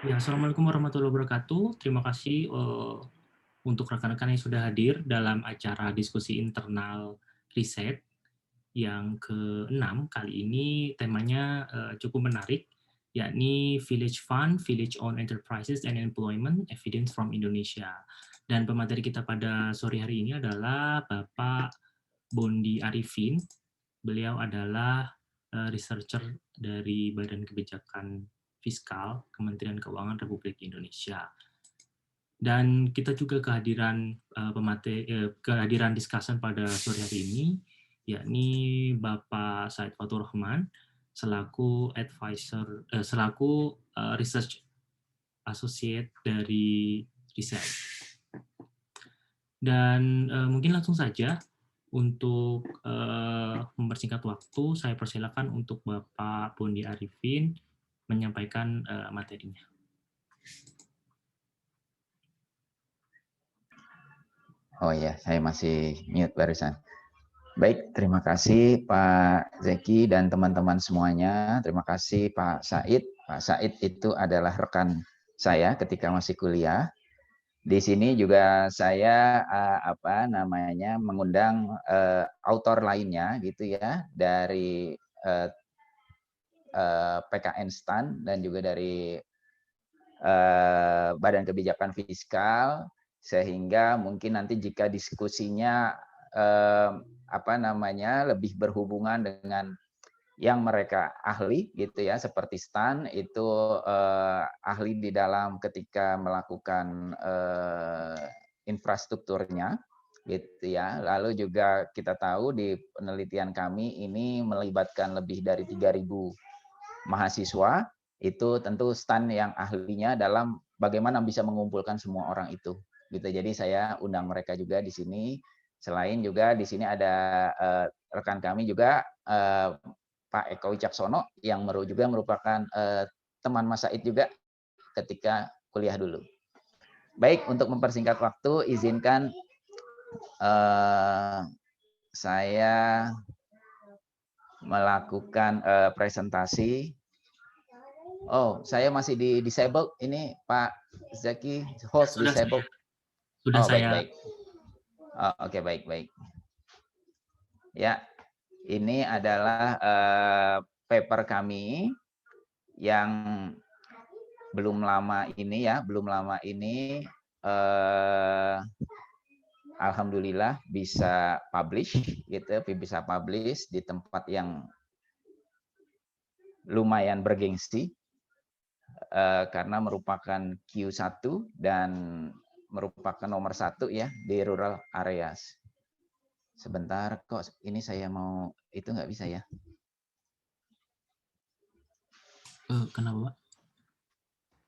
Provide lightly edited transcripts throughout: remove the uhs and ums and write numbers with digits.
Ya, Assalamualaikum warahmatullahi wabarakatuh. Terima kasih untuk rekan-rekan yang sudah hadir dalam acara diskusi internal riset yang ke-6. Kali ini temanya cukup menarik, yakni Village Fund, Village-Owned Enterprises and Employment, Evidence from Indonesia. Dan pemateri kita pada sore hari ini adalah Bapak Bondi Arifin. Beliau adalah researcher dari Badan Kebijakan Fiskal Kementerian Keuangan Republik Indonesia. Dan kita juga kehadiran discussion pada sore hari ini, yakni Bapak Said Fatur Rahman selaku research associate dari riset. Dan mungkin langsung saja untuk mempersingkat waktu, saya persilakan untuk Bapak Bondi Arifin menyampaikan materinya. Oh ya, saya masih mute barusan. Baik, terima kasih Pak Zeki dan teman-teman semuanya. Terima kasih Pak Said. Pak Said itu adalah rekan saya ketika masih kuliah. Di sini juga saya mengundang autor lainnya gitu ya dari PKN STAN dan juga dari Badan Kebijakan Fiskal, sehingga mungkin nanti jika diskusinya lebih berhubungan dengan yang mereka ahli gitu ya, seperti STAN itu ahli di dalam ketika melakukan infrastrukturnya gitu ya. Lalu juga kita tahu di penelitian kami ini melibatkan lebih dari 3.000 mahasiswa, itu tentu STAN yang ahlinya dalam bagaimana bisa mengumpulkan semua orang itu gitu. Jadi saya undang mereka juga di sini. Selain juga di sini ada rekan kami juga Pak Eko Wicaksono yang juga merupakan teman Mas Said juga ketika kuliah dulu. Baik, untuk mempersingkat waktu, izinkan saya melakukan presentasi. Oh, saya masih di disabled. Ini Pak Zaki, host disabled. Sudah oh, saya. Baik. Oh, oke, baik. Ya, ini adalah paper kami yang belum lama ini alhamdulillah bisa publish gitu, bisa publish di tempat yang lumayan bergengsi karena merupakan Q1 dan merupakan nomor 1 ya di rural areas. Sebentar, kok ini saya mau itu nggak bisa ya? Kenapa, Pak?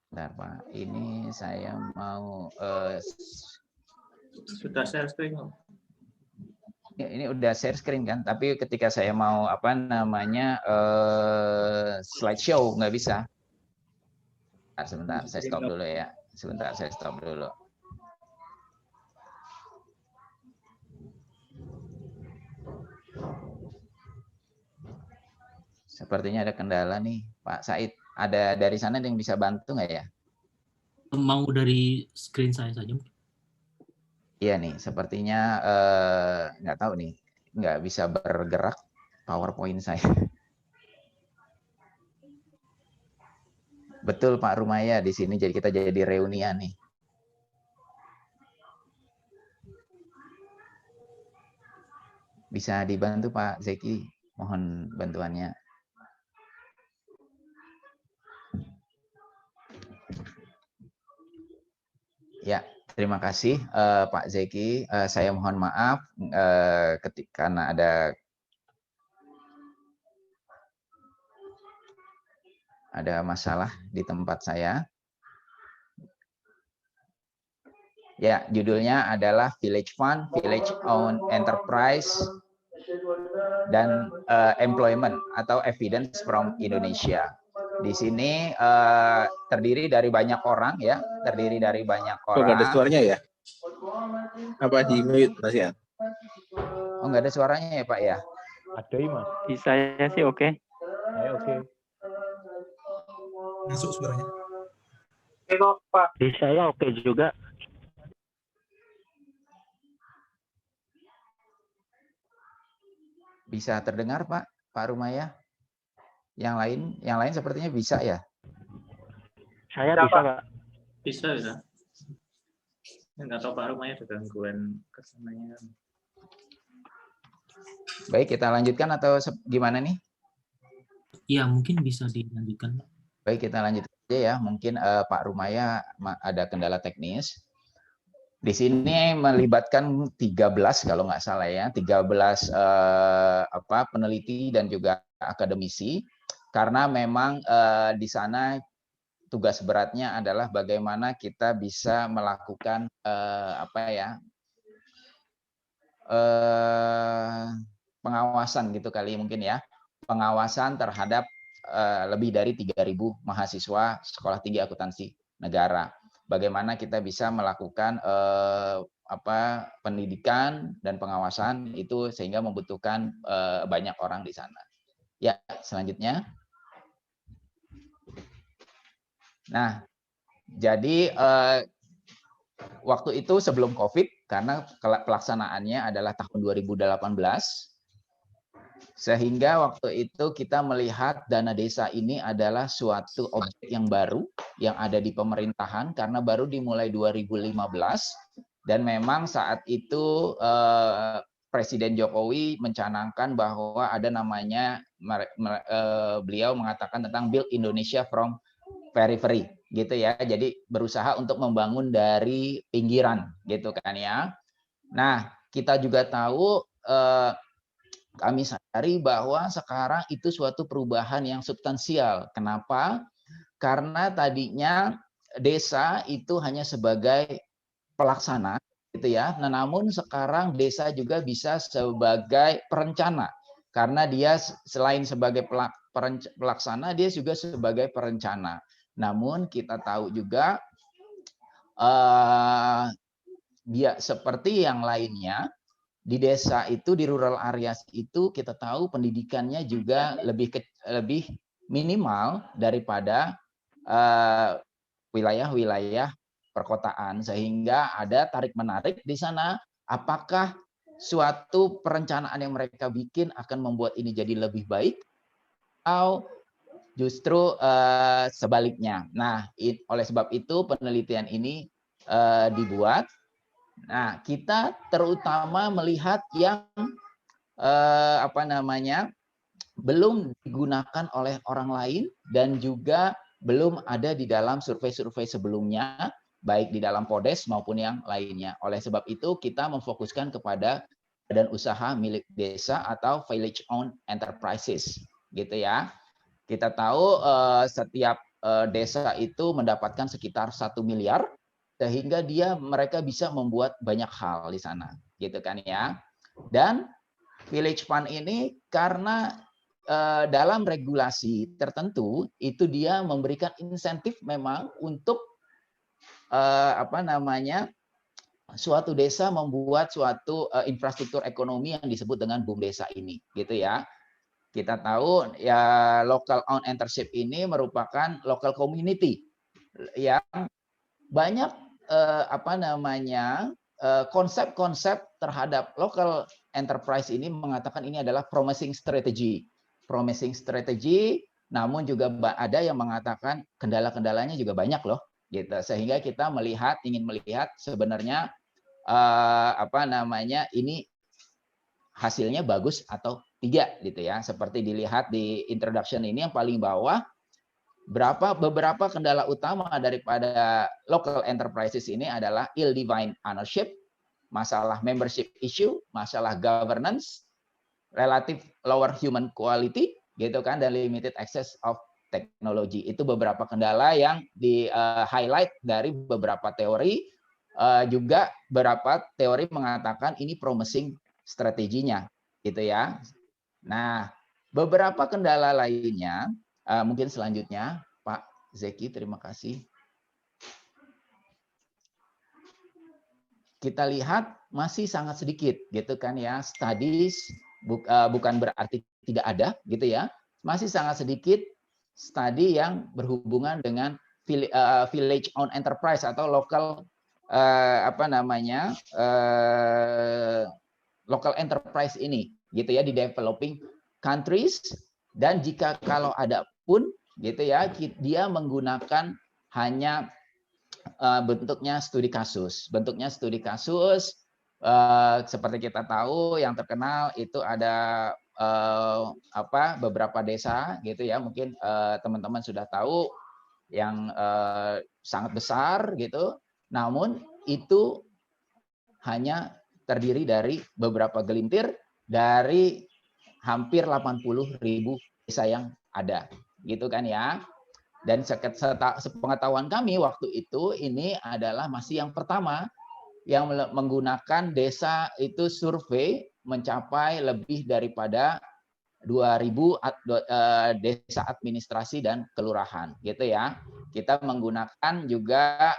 Bentar, Pak. Ini saya mau sudah share screen. Ini udah share screen kan, tapi ketika saya mau slideshow nggak bisa. Sebentar, saya stop dulu ya. Sepertinya ada kendala nih, Pak Said. Ada dari sana yang bisa bantu nggak ya? Mau dari screen saya saja? Iya nih, sepertinya nggak tahu nih, nggak bisa bergerak PowerPoint saya. Betul Pak Rumaya, di sini jadi kita jadi reunian nih. Bisa dibantu Pak Zeki, mohon bantuannya. Ya, terima kasih Pak Zeki. Saya mohon maaf karena ada masalah di tempat saya. Ya, judulnya adalah Village Fund, Village-Owned Enterprise dan Employment atau Evidence from Indonesia. Di sini terdiri dari banyak orang ya, Oh, nggak ada suaranya ya? Apa di mute Mas ya? Oh, nggak ada suaranya ya Pak ya? Ada Mas. Di saya sih oke. Oke. Masuk suaranya. kok Pak. Di saya oke juga. Bisa terdengar Pak Rumaya? Yang lain sepertinya bisa ya? Saya bisa Pak. Bisa. Nggak tahu Pak Rumaya ada gangguan kesananya. Baik, kita lanjutkan atau gimana nih? Ya, mungkin bisa dilanjutkan. Baik, kita lanjut aja ya. Mungkin Pak Rumaya ada kendala teknis. Di sini melibatkan 13 kalau nggak salah ya, 13 peneliti dan juga akademisi, karena memang di sana tugas beratnya adalah bagaimana kita bisa melakukan pengawasan gitu kali mungkin ya, pengawasan terhadap lebih dari 3.000 mahasiswa sekolah tinggi akuntansi negara. Bagaimana kita bisa melakukan pendidikan dan pengawasan itu sehingga membutuhkan banyak orang di sana. Ya, selanjutnya. Nah, jadi waktu itu sebelum COVID, karena pelaksanaannya adalah tahun 2018, sehingga waktu itu kita melihat dana desa ini adalah suatu objek yang baru yang ada di pemerintahan karena baru dimulai 2015 dan memang saat itu Presiden Jokowi mencanangkan bahwa ada namanya beliau mengatakan tentang Build Indonesia from Periphery gitu ya. Jadi berusaha untuk membangun dari pinggiran gitu kan ya. Nah, kita juga tahu kami sadari bahwa sekarang itu suatu perubahan yang substansial. Kenapa? Karena tadinya desa itu hanya sebagai pelaksana, gitu ya. Nah, namun sekarang desa juga bisa sebagai perencana, karena dia selain sebagai pelaksana, dia juga sebagai perencana. Namun kita tahu juga dia seperti yang lainnya. Di desa itu, di rural areas itu kita tahu pendidikannya juga lebih minimal daripada wilayah-wilayah perkotaan, sehingga ada tarik-menarik di sana. Apakah suatu perencanaan yang mereka bikin akan membuat ini jadi lebih baik atau justru sebaliknya? Nah, oleh sebab itu penelitian ini dibuat. Nah, kita terutama melihat yang belum digunakan oleh orang lain dan juga belum ada di dalam survei-survei sebelumnya, baik di dalam PODES maupun yang lainnya. Oleh sebab itu, kita memfokuskan kepada badan usaha milik desa atau village owned enterprises, gitu ya. Kita tahu setiap desa itu mendapatkan sekitar 1 miliar, sehingga mereka bisa membuat banyak hal di sana, gitu kan ya. Dan Village Fund ini karena dalam regulasi tertentu itu dia memberikan insentif memang untuk suatu desa membuat suatu infrastruktur ekonomi yang disebut dengan BUM desa ini, gitu ya. Kita tahu ya local owned enterprise ini merupakan local community yang banyak konsep-konsep terhadap local enterprise ini mengatakan ini adalah promising strategy. Promising strategy, namun juga ada yang mengatakan kendala-kendalanya juga banyak loh, gitu. Sehingga kita ingin melihat sebenarnya ini hasilnya bagus atau tidak, gitu ya. Seperti dilihat di introduction ini yang paling bawah, beberapa kendala utama daripada local enterprises ini adalah ill-defined ownership, masalah membership issue, masalah governance, relative lower human quality, gitu kan, dan limited access of technology. Itu beberapa kendala yang di-highlight dari beberapa teori. Juga beberapa teori mengatakan ini promising strateginya, gitu ya. Nah, beberapa kendala lainnya, mungkin selanjutnya, Pak Zeki, terima kasih. Kita lihat masih sangat sedikit, gitu kan ya, studies, bukan berarti tidak ada, gitu ya, masih sangat sedikit studi yang berhubungan dengan village owned enterprise atau local local enterprise ini gitu ya di developing countries. Dan jika kalau ada pun gitu ya, dia menggunakan hanya bentuknya studi kasus. Seperti kita tahu yang terkenal itu ada beberapa desa gitu ya, mungkin teman-teman sudah tahu yang sangat besar gitu. Namun itu hanya terdiri dari beberapa gelintir dari hampir 80.000 desa yang ada, gitu kan ya. Dan sepengetahuan kami waktu itu ini adalah masih yang pertama yang menggunakan desa itu survei mencapai lebih daripada 2.000 desa administrasi dan kelurahan, gitu ya. Kita menggunakan juga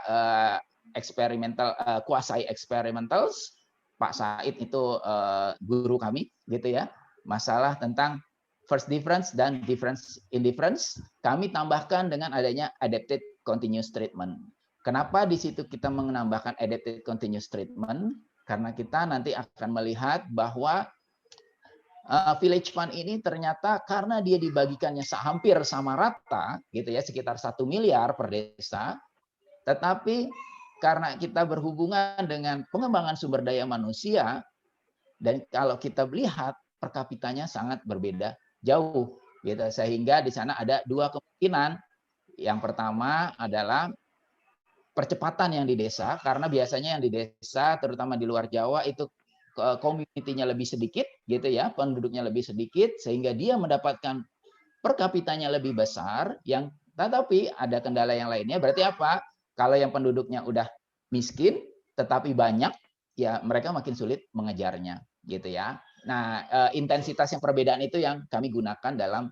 quasi experimentals. Pak Said itu guru kami, gitu ya. Masalah tentang first difference dan difference indifference, kami tambahkan dengan adanya adapted continuous treatment. Kenapa di situ kita menambahkan adapted continuous treatment? Karena kita nanti akan melihat bahwa village fund ini ternyata karena dia dibagikannya hampir sama rata, gitu ya, sekitar 1 miliar per desa, tetapi karena kita berhubungan dengan pengembangan sumber daya manusia, dan kalau kita melihat per kapitanya sangat berbeda jauh, gitu. Sehingga di sana ada dua kemungkinan. Yang pertama adalah percepatan yang di desa, karena biasanya yang di desa, terutama di luar Jawa itu community-nya lebih sedikit, gitu ya, penduduknya lebih sedikit, sehingga dia mendapatkan per kapitanya lebih besar. Tetapi ada kendala yang lainnya. Berarti apa? Kalau yang penduduknya udah miskin, tetapi banyak, ya mereka makin sulit mengejarnya, gitu ya. Nah, intensitas yang perbedaan itu yang kami gunakan dalam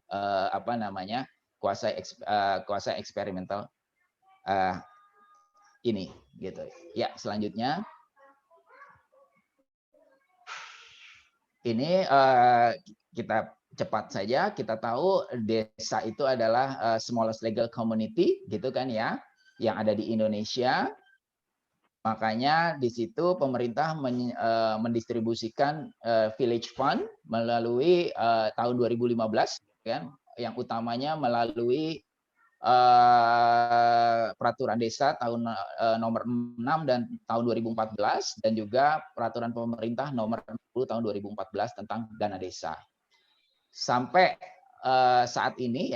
quasi eksperimental ini, gitu. Ya, selanjutnya. Ini kita cepat saja, kita tahu desa itu adalah smallest legal community, gitu kan ya, yang ada di Indonesia. Makanya di situ pemerintah mendistribusikan village fund melalui tahun 2015, kan, yang utamanya melalui peraturan desa tahun nomor 6 dan tahun 2014, dan juga peraturan pemerintah nomor 10 tahun 2014 tentang dana desa. Sampai saat ini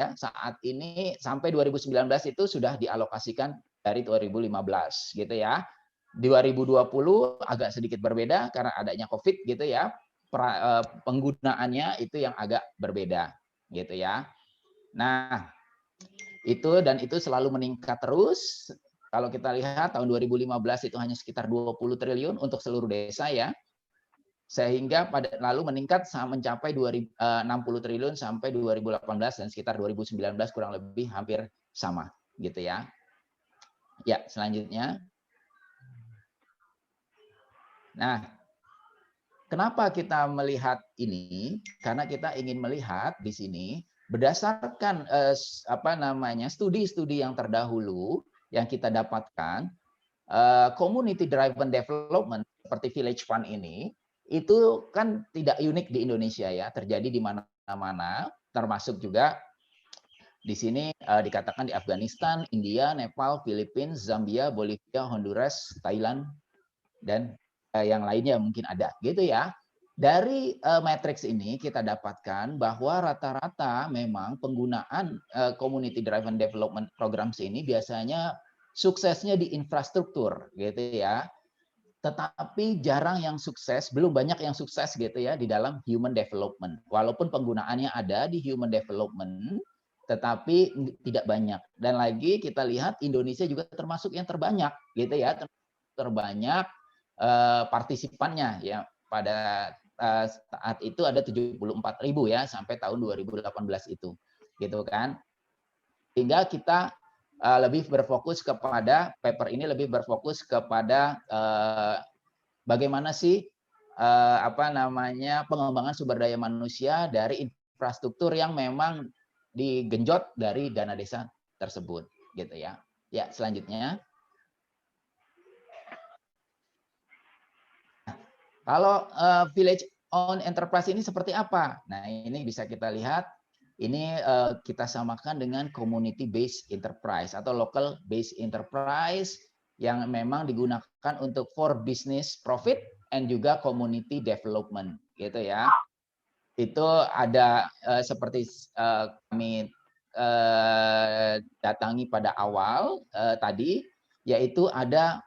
sampai 2019 itu sudah dialokasikan dari 2015, gitu ya. 2020 agak sedikit berbeda karena adanya COVID, gitu ya. Penggunaannya itu yang agak berbeda, gitu ya. Nah, itu selalu meningkat terus. Kalau kita lihat tahun 2015 itu hanya sekitar 20 triliun untuk seluruh desa ya. Sehingga lalu meningkat mencapai 60 triliun sampai 2018, dan sekitar 2019 kurang lebih hampir sama, gitu ya. Ya, selanjutnya. Nah, kenapa kita melihat ini? Karena kita ingin melihat di sini berdasarkan studi-studi yang terdahulu yang kita dapatkan, community driven development seperti village fund ini itu kan tidak unik di Indonesia ya, terjadi di mana-mana, termasuk juga di sini dikatakan di Afghanistan, India, Nepal, Filipina, Zambia, Bolivia, Honduras, Thailand, dan yang lainnya mungkin ada, gitu ya. Dari matriks ini kita dapatkan bahwa rata-rata memang penggunaan community driven development programs ini biasanya suksesnya di infrastruktur, gitu ya. Tetapi jarang yang sukses, belum banyak yang sukses, gitu ya, di dalam human development. Walaupun penggunaannya ada di human development, tetapi tidak banyak. Dan lagi kita lihat Indonesia juga termasuk yang terbanyak, gitu ya, terbanyak partisipannya ya. Pada saat itu ada 74.000 ya sampai tahun 2018 itu, gitu kan. Sehingga kita lebih berfokus kepada paper ini, lebih berfokus kepada bagaimana sih pengembangan sumber daya manusia dari infrastruktur yang memang digenjot dari dana desa tersebut, gitu ya. Ya, selanjutnya. Kalau village owned enterprise ini seperti apa? Nah, ini bisa kita lihat. Ini kita samakan dengan community based enterprise atau local based enterprise yang memang digunakan untuk for business profit and juga community development, gitu ya. Itu ada seperti kami datangi pada awal tadi, yaitu ada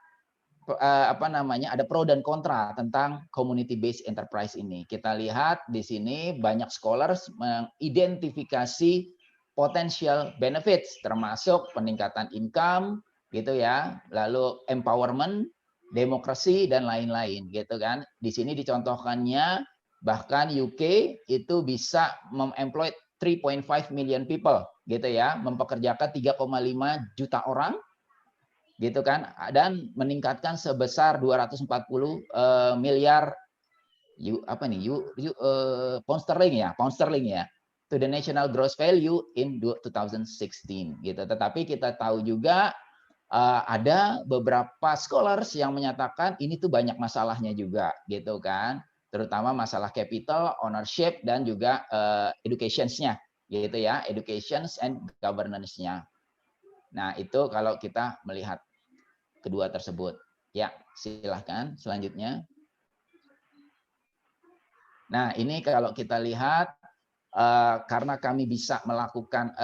ada pro dan kontra tentang community based enterprise ini. Kita lihat di sini banyak scholars mengidentifikasi potential benefits termasuk peningkatan income gitu ya, lalu empowerment, demokrasi dan lain-lain gitu kan. Di sini dicontohkannya bahkan UK itu bisa memploy 3.5 million people gitu ya, mempekerjakan 3,5 juta orang gitu kan, dan meningkatkan sebesar 240 miliar pound sterling ya to the national gross value in 2016 gitu. Tetapi kita tahu juga ada beberapa scholars yang menyatakan ini tuh banyak masalahnya juga gitu kan, terutama masalah capital ownership dan juga education-nya gitu ya, educations and governance-nya. Nah, itu kalau kita melihat kedua tersebut. Ya, silahkan selanjutnya. Nah, ini kalau kita lihat karena kami bisa melakukan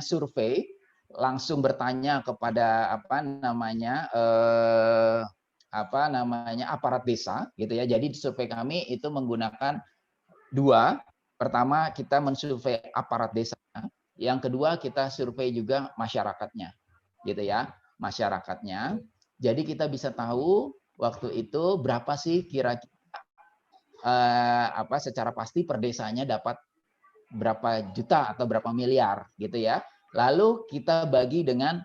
survei, langsung bertanya kepada aparat desa gitu ya. Jadi survei kami itu menggunakan dua. Pertama kita mensurvei aparat desa, yang kedua kita survei juga masyarakatnya gitu ya. Masyarakatnya. Jadi kita bisa tahu waktu itu berapa sih kira-kira secara pasti per desanya dapat berapa juta atau berapa miliar gitu ya. Lalu kita bagi dengan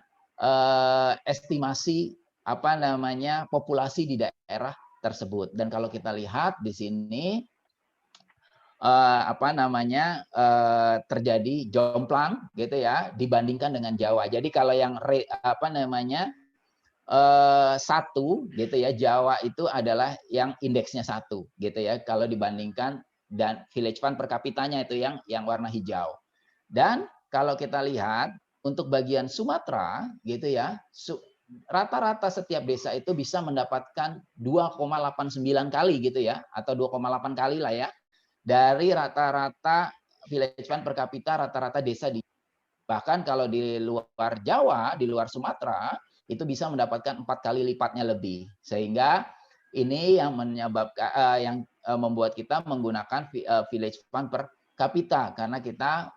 estimasi populasi di daerah tersebut. Dan kalau kita lihat di sini terjadi jomplang gitu ya dibandingkan dengan Jawa. Jadi kalau yang satu gitu ya, Jawa itu adalah yang indeksnya 1 gitu ya kalau dibandingkan, dan village fund per kapitanya itu yang warna hijau. Dan kalau kita lihat untuk bagian Sumatera gitu ya, rata-rata setiap desa itu bisa mendapatkan 2,89 kali gitu ya, atau 2,8 kali lah ya, dari rata-rata village fund per kapita rata-rata desa di. Bahkan kalau di luar Jawa, di luar Sumatera, itu bisa mendapatkan 4 kali lipatnya lebih. Sehingga ini yang menyebabkan membuat kita menggunakan village fund per kapita, karena kita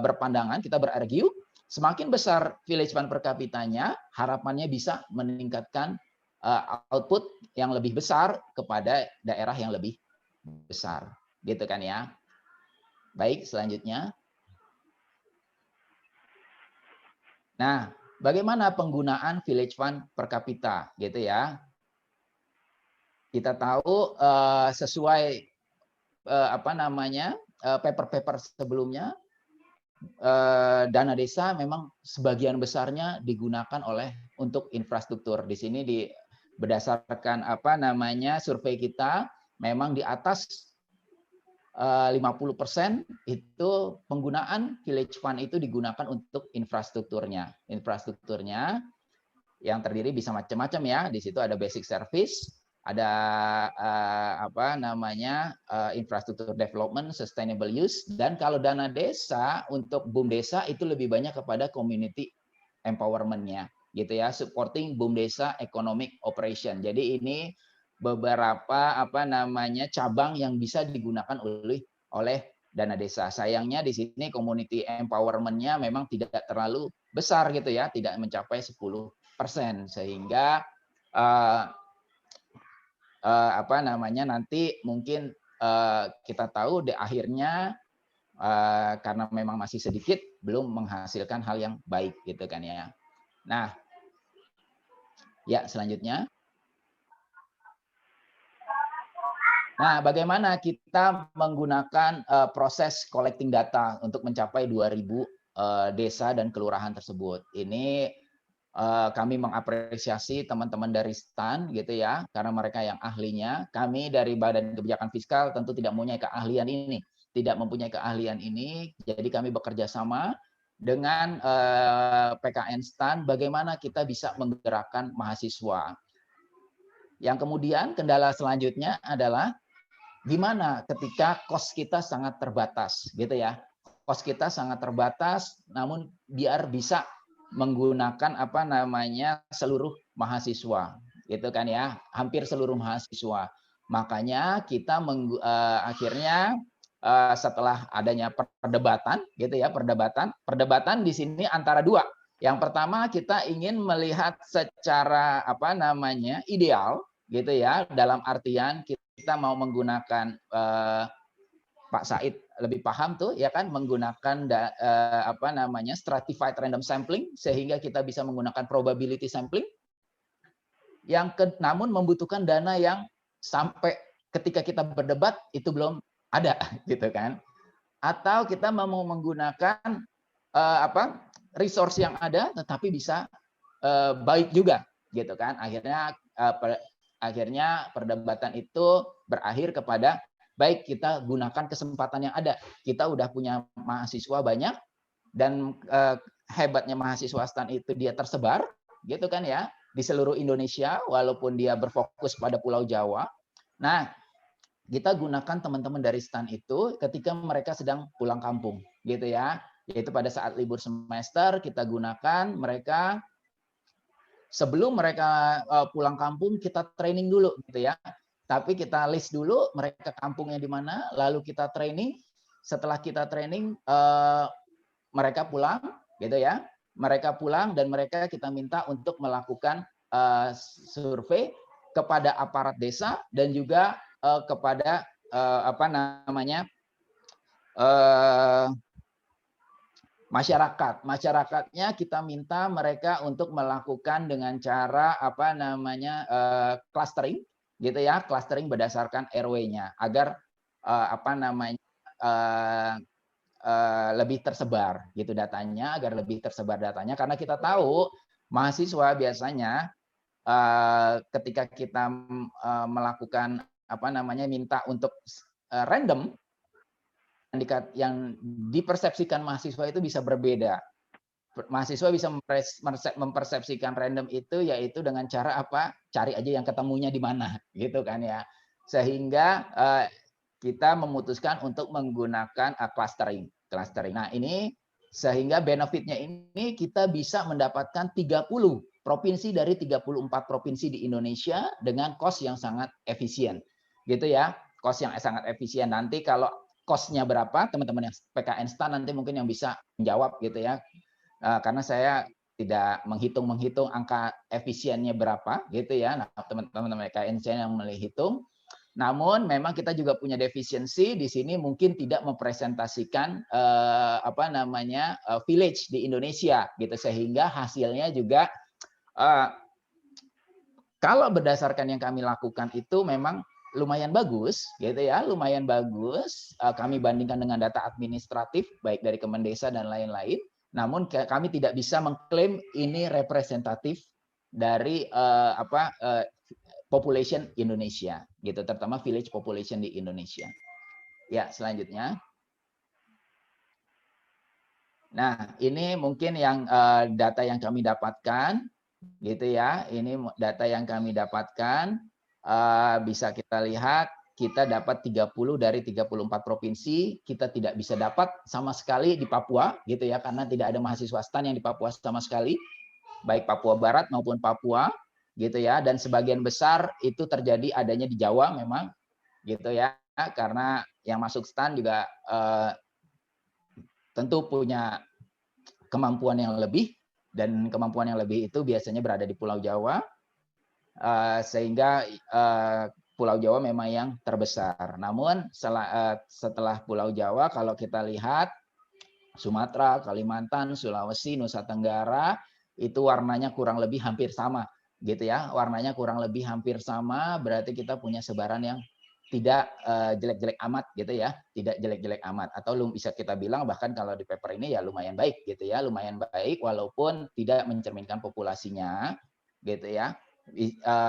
berpandangan, kita berargue semakin besar village fund per kapitanya, harapannya bisa meningkatkan output yang lebih besar kepada daerah yang lebih besar, gitu kan ya. Baik, selanjutnya. Nah, bagaimana penggunaan village fund per kapita, gitu ya? Kita tahu sesuai paper-paper sebelumnya, dana desa memang sebagian besarnya digunakan untuk infrastruktur. Di sini berdasarkan survei kita, memang di atas 50% itu penggunaan village fund itu digunakan untuk infrastrukturnya. Infrastrukturnya yang terdiri bisa macam-macam ya. Di situ ada basic service, ada infrastruktur development, sustainable use, dan kalau dana desa untuk BUM desa itu lebih banyak kepada community empowerment-nya gitu ya, supporting BUM desa economic operation. Jadi ini beberapa cabang yang bisa digunakan oleh dana desa. Sayangnya di sini community empowerment-nya memang tidak terlalu besar gitu ya, tidak mencapai 10%, sehingga nanti mungkin kita tahu di akhirnya karena memang masih sedikit belum menghasilkan hal yang baik gitu kan ya. Nah, ya selanjutnya. Nah, bagaimana kita menggunakan proses collecting data untuk mencapai 2000 desa dan kelurahan tersebut. Ini kami mengapresiasi teman-teman dari STAN gitu ya, karena mereka yang ahlinya. Kami dari Badan Kebijakan Fiskal tentu tidak mempunyai keahlian ini, jadi kami bekerja sama dengan PKN STAN bagaimana kita bisa menggerakkan mahasiswa. Yang kemudian kendala selanjutnya adalah gimana ketika kos kita sangat terbatas gitu ya. Kos kita sangat terbatas, namun biar bisa menggunakan seluruh mahasiswa gitu kan ya, hampir seluruh mahasiswa. Makanya kita akhirnya setelah adanya perdebatan gitu ya, perdebatan di sini antara dua. Yang pertama kita ingin melihat secara ideal gitu ya, dalam artian kita mau menggunakan Pak Said lebih paham tuh ya kan, menggunakan stratified random sampling sehingga kita bisa menggunakan probability sampling namun membutuhkan dana yang sampai ketika kita berdebat itu belum ada gitu kan. Atau kita mau menggunakan resource yang ada tetapi bisa baik juga gitu kan. Akhirnya perdebatan itu berakhir kepada baik kita gunakan kesempatan yang ada. Kita udah punya mahasiswa banyak dan hebatnya mahasiswa STAN itu dia tersebar gitu kan ya di seluruh Indonesia walaupun dia berfokus pada Pulau Jawa. Nah, kita gunakan teman-teman dari STAN itu ketika mereka sedang pulang kampung gitu ya. Yaitu pada saat libur semester kita gunakan mereka. Sebelum mereka pulang kampung, kita training dulu, gitu ya. Tapi kita list dulu mereka kampungnya di mana, lalu kita training. Setelah kita training, mereka pulang, gitu ya. Mereka pulang dan mereka kita minta untuk melakukan survei kepada aparat desa dan juga kepada masyarakatnya kita minta mereka untuk melakukan dengan cara clustering gitu ya, clustering berdasarkan RW-nya agar lebih tersebar gitu datanya, agar lebih tersebar datanya, karena kita tahu mahasiswa biasanya ketika kita melakukan minta untuk random, yang dipersepsikan mahasiswa itu bisa berbeda. Mahasiswa bisa mempersepsikan random itu yaitu dengan cara cari aja yang ketemunya di mana, gitu kan ya. Sehingga kita memutuskan untuk menggunakan clustering. Nah, ini sehingga benefitnya ini kita bisa mendapatkan 30 provinsi dari 34 provinsi di Indonesia dengan cost yang sangat efisien. Gitu ya. Cost yang sangat efisien. Nanti kalau cost-nya berapa, teman-teman yang PKN STAN nanti mungkin yang bisa menjawab gitu ya. Karena saya tidak menghitung angka efisiennya berapa gitu ya. Nah, teman-teman PKN yang menghitung. Namun memang kita juga punya defisiensi di sini, mungkin tidak mempresentasikan village di Indonesia gitu, sehingga hasilnya juga kalau berdasarkan yang kami lakukan itu memang lumayan bagus gitu ya, lumayan bagus. Kami bandingkan dengan data administratif baik dari Kemendesa dan lain-lain. Namun kami tidak bisa mengklaim ini representatif dari population Indonesia gitu, terutama village population di Indonesia. Ya, selanjutnya. Nah, ini mungkin yang data yang kami dapatkan gitu ya. Ini data yang kami dapatkan. Bisa kita lihat kita dapat 30 dari 34 provinsi, kita tidak bisa dapat sama sekali di Papua gitu ya, karena tidak ada mahasiswa STAN yang di Papua sama sekali, baik Papua Barat maupun Papua gitu ya, dan sebagian besar itu terjadi adanya di Jawa memang gitu ya, karena yang masuk STAN juga tentu punya kemampuan yang lebih, dan kemampuan yang lebih itu biasanya berada di Pulau Jawa. Sehingga Pulau Jawa memang yang terbesar. Namun setelah Pulau Jawa, kalau kita lihat Sumatera, Kalimantan, Sulawesi, Nusa Tenggara itu warnanya kurang lebih hampir sama, gitu ya. Warnanya kurang lebih hampir sama, berarti kita punya sebaran yang tidak jelek-jelek amat gitu ya, tidak jelek-jelek amat, atau bisa kita bilang bahkan kalau di paper ini ya lumayan baik gitu ya, lumayan baik walaupun tidak mencerminkan populasinya gitu ya.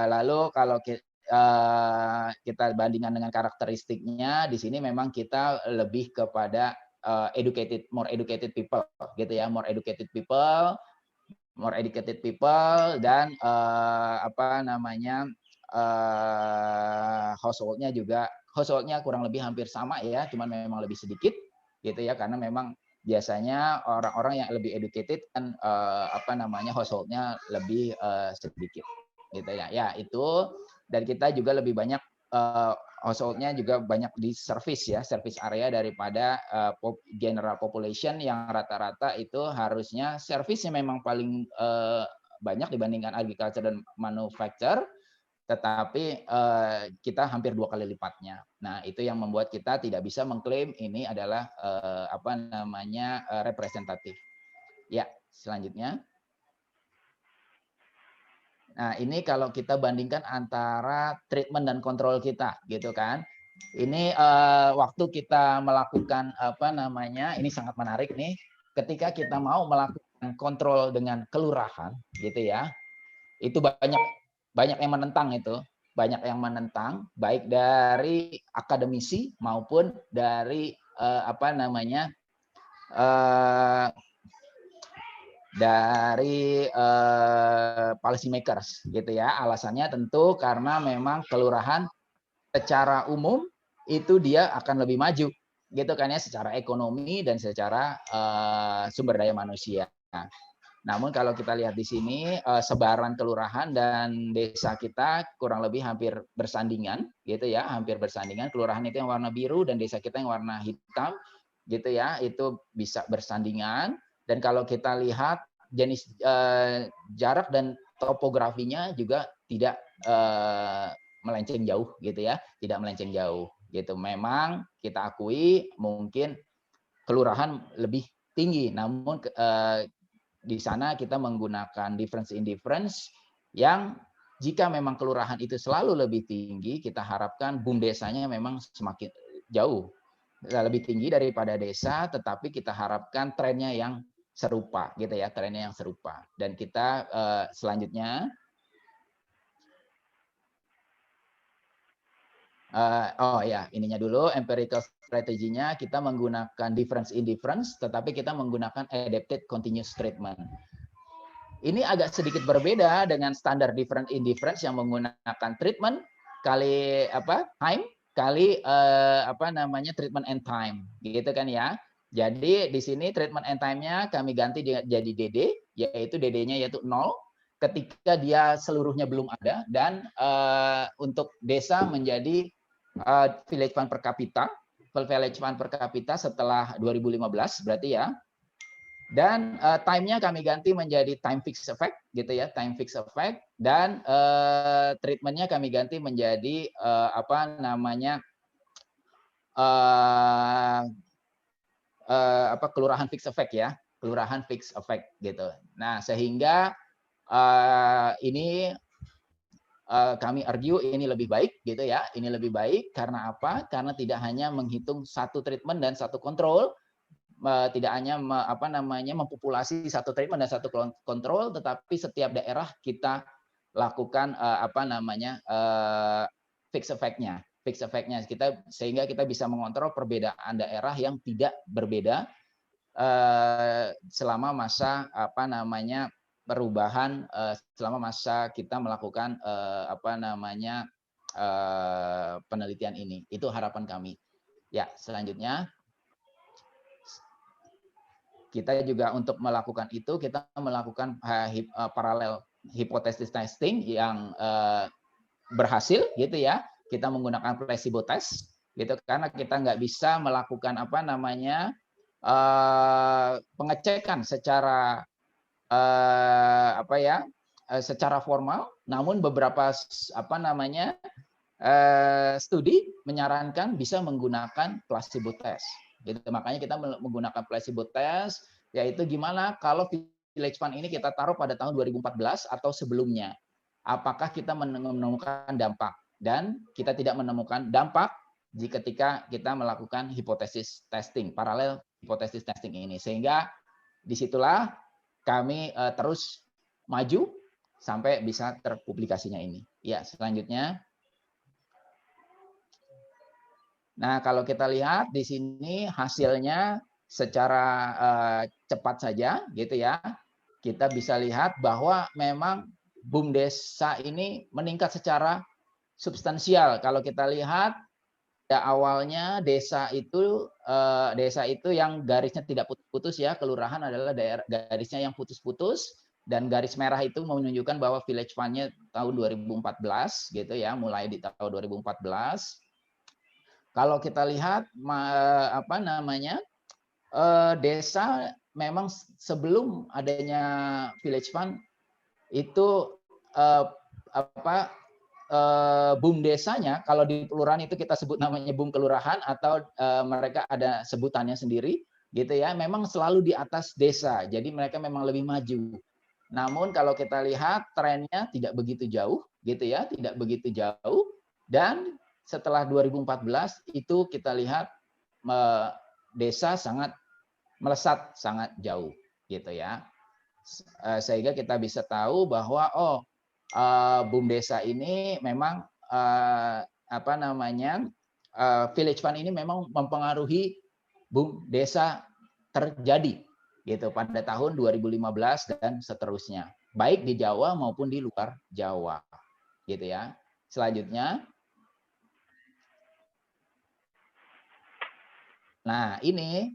Lalu kalau kita bandingkan dengan karakteristiknya, di sini memang kita lebih kepada more educated people gitu ya, more educated people dan householdnya kurang lebih hampir sama ya, cuman memang lebih sedikit gitu ya, karena memang biasanya orang-orang yang lebih educated kan householdnya lebih sedikit gitu ya. Ya itu, dan kita juga lebih banyak householdnya juga banyak di service area daripada general population yang rata-rata itu harusnya service-nya memang paling banyak dibandingkan agriculture dan manufacture, tetapi kita hampir 2 kali lipatnya. Nah, itu yang membuat kita tidak bisa mengklaim ini adalah representatif. Ya, selanjutnya. Nah, ini kalau kita bandingkan antara treatment dan kontrol kita, gitu kan. Ini waktu kita melakukan ini sangat menarik nih. Ketika kita mau melakukan kontrol dengan kelurahan, gitu ya, itu banyak yang menentang itu, baik dari akademisi maupun dari policy makers gitu ya. Alasannya tentu karena memang kelurahan secara umum itu dia akan lebih maju gitu kan ya, secara ekonomi dan secara sumber daya manusia. Namun kalau kita lihat di sini sebaran kelurahan dan desa kita kurang lebih hampir bersandingan gitu ya, hampir bersandingan. Kelurahan itu yang warna biru dan desa kita yang warna hitam gitu ya, itu bisa bersandingan. Dan kalau kita lihat jenis jarak dan topografinya juga tidak melenceng jauh gitu ya, tidak melenceng jauh gitu. Memang kita akui mungkin kelurahan lebih tinggi, namun di sana kita menggunakan difference in difference yang jika memang kelurahan itu selalu lebih tinggi, kita harapkan boom desanya memang semakin jauh lebih tinggi daripada desa, tetapi kita harapkan trennya yang serupa gitu ya, trennya yang serupa. Dan kita selanjutnya ininya dulu, empirical strateginya kita menggunakan difference in difference, tetapi kita menggunakan adapted continuous treatment. Ini agak sedikit berbeda dengan standar difference in difference yang menggunakan treatment kali time kali treatment and time, gitu kan ya. Jadi di sini treatment and time-nya kami ganti jadi DD, yaitu DD-nya yaitu 0 ketika dia seluruhnya belum ada, dan untuk desa menjadi village fund per kapita setelah 2015 berarti ya. Dan time-nya kami ganti menjadi time fixed effect gitu ya, time fixed effect, dan treatment-nya kami ganti menjadi kelurahan fixed effect ya, kelurahan fixed effect gitu. Nah, sehingga ini kami argue ini lebih baik gitu ya. Ini lebih baik karena apa? Karena tidak hanya menghitung satu treatment dan satu kontrol, tidak hanya mempopulasi satu treatment dan satu kontrol, tetapi setiap daerah kita lakukan fixed effect-nya. Fixed effect-nya sehingga kita bisa mengontrol perbedaan daerah yang tidak berbeda selama masa perubahan, selama masa kita melakukan penelitian ini. Itu harapan kami. Ya, selanjutnya kita juga untuk melakukan itu, kita melakukan parallel hypothesis testing yang berhasil gitu ya. Kita menggunakan placebo test gitu, karena kita nggak bisa melakukan pengecekan secara secara formal, namun beberapa studi menyarankan bisa menggunakan placebo test. Gitu. Makanya kita menggunakan placebo test, yaitu gimana kalau village fund ini kita taruh pada tahun 2014 atau sebelumnya, apakah kita menemukan dampak dan kita tidak menemukan dampak ketika kita melakukan hipotesis testing, paralel hipotesis testing ini. Sehingga disitulah kami terus maju sampai bisa terpublikasinya ini. Ya, selanjutnya. Nah, kalau kita lihat di sini hasilnya secara cepat saja, gitu ya. Kita bisa lihat bahwa memang BUMDesa ini meningkat secara substansial. Kalau kita lihat awalnya desa itu yang garisnya tidak putus-putus ya, kelurahan adalah daerah garisnya yang putus-putus, dan garis merah itu menunjukkan bahwa village fund-nya tahun 2014 gitu ya, mulai di tahun 2014. Kalau kita lihat desa memang sebelum adanya village fund itu BUMDesanya, kalau di kelurahan itu kita sebut namanya BUM kelurahan atau mereka ada sebutannya sendiri gitu ya, memang selalu di atas desa. Jadi mereka memang lebih maju. Namun kalau kita lihat trennya tidak begitu jauh gitu ya, tidak begitu jauh, dan setelah 2014 itu kita lihat desa sangat melesat sangat jauh gitu ya. Sehingga kita bisa tahu bahwa BUMDesa ini memang village fund ini memang mempengaruhi BUMDesa terjadi gitu pada tahun 2015 dan seterusnya, baik di Jawa maupun di luar Jawa gitu ya. Selanjutnya. Nah, ini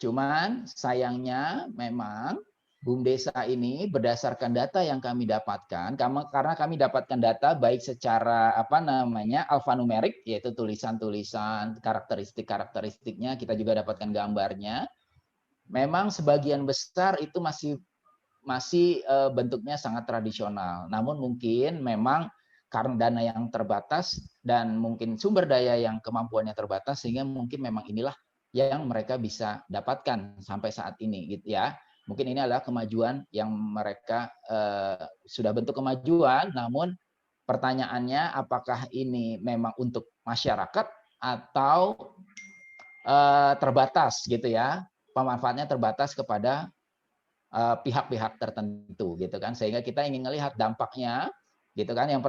cuman sayangnya memang BUMDesa ini berdasarkan data yang kami dapatkan, karena kami dapatkan data baik secara alfanumerik, yaitu tulisan-tulisan, karakteristiknya, kita juga dapatkan gambarnya. Memang sebagian besar itu masih bentuknya sangat tradisional. Namun mungkin memang karena dana yang terbatas dan mungkin sumber daya yang kemampuannya terbatas, sehingga mungkin memang inilah yang mereka bisa dapatkan sampai saat ini gitu ya. Mungkin ini adalah kemajuan yang mereka sudah bentuk kemajuan, namun pertanyaannya apakah ini memang untuk masyarakat atau terbatas gitu ya, pemanfaatnya terbatas kepada pihak-pihak tertentu gitu kan, sehingga kita ingin melihat dampaknya gitu kan. Yang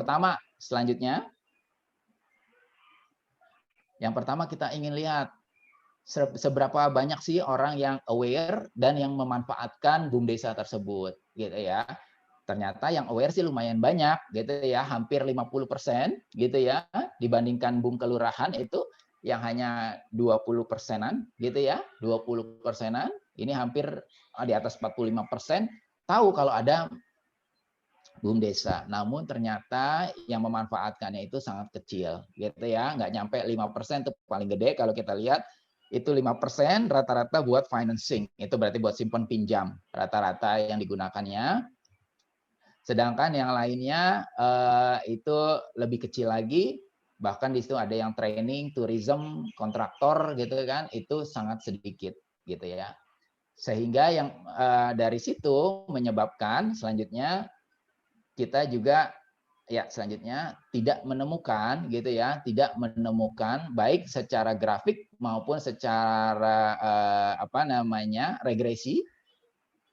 pertama kita ingin lihat seberapa banyak sih orang yang aware dan yang memanfaatkan BUMDesa tersebut gitu ya. Ternyata yang aware sih lumayan banyak gitu ya, hampir 50% gitu ya, dibandingkan BUM kelurahan itu yang hanya 20%-an gitu ya, 20%-an. Ini hampir di atas 45% tahu kalau ada BUMDesa. Namun ternyata yang memanfaatkannya itu sangat kecil gitu ya, nggak nyampe 5%, itu paling gede kalau kita lihat. Itu 5% rata-rata buat financing, itu berarti buat simpan pinjam rata-rata yang digunakannya. Sedangkan yang lainnya itu lebih kecil lagi, bahkan di situ ada yang training, tourism, kontraktor gitu kan, itu sangat sedikit gitu ya. Sehingga yang dari situ menyebabkan selanjutnya kita juga selanjutnya tidak menemukan gitu ya, tidak menemukan baik secara grafik maupun secara regresi.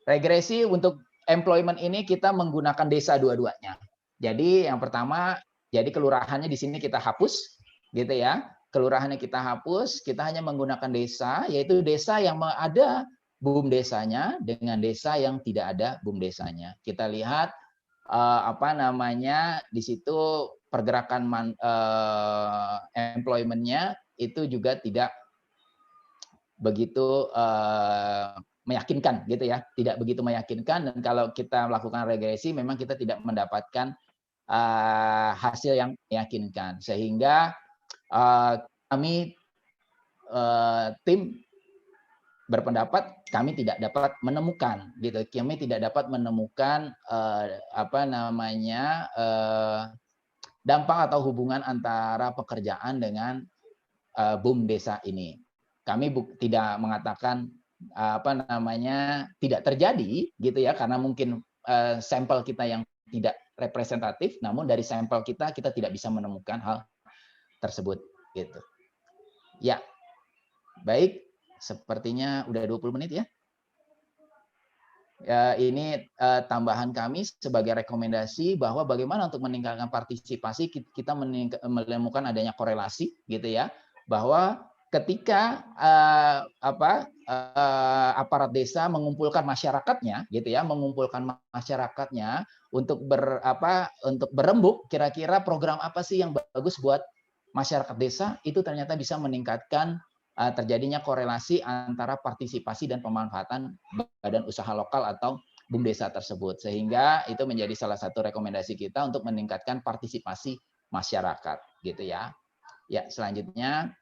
Regresi untuk employment ini kita menggunakan desa dua-duanya. Jadi yang pertama, jadi kelurahannya di sini kita hapus gitu ya. Kelurahannya kita hapus, kita hanya menggunakan desa, yaitu desa yang ada BUMDesanya dengan desa yang tidak ada BUMDesanya. Kita lihat di situ pergerakan employment-nya itu juga tidak begitu meyakinkan gitu ya, tidak begitu meyakinkan. Dan kalau kita melakukan regresi memang kita tidak mendapatkan hasil yang meyakinkan, sehingga kami tim berpendapat kami tidak dapat menemukan gitu, kami tidak dapat menemukan dampak atau hubungan antara pekerjaan dengan BUMDesa ini. Kami tidak mengatakan tidak terjadi gitu ya, karena mungkin sampel kita yang tidak representatif, namun dari sampel kita tidak bisa menemukan hal tersebut gitu. Ya, baik, sepertinya udah 20 menit ya. Ini tambahan kami sebagai rekomendasi bahwa bagaimana untuk meningkatkan partisipasi, kita menemukan adanya korelasi gitu ya, bahwa ketika aparat desa mengumpulkan masyarakatnya gitu ya, untuk berembuk kira-kira program apa sih yang bagus buat masyarakat desa, itu ternyata bisa meningkatkan terjadinya korelasi antara partisipasi dan pemanfaatan badan usaha lokal atau BUMDesa tersebut, sehingga itu menjadi salah satu rekomendasi kita untuk meningkatkan partisipasi masyarakat gitu ya. Ya, selanjutnya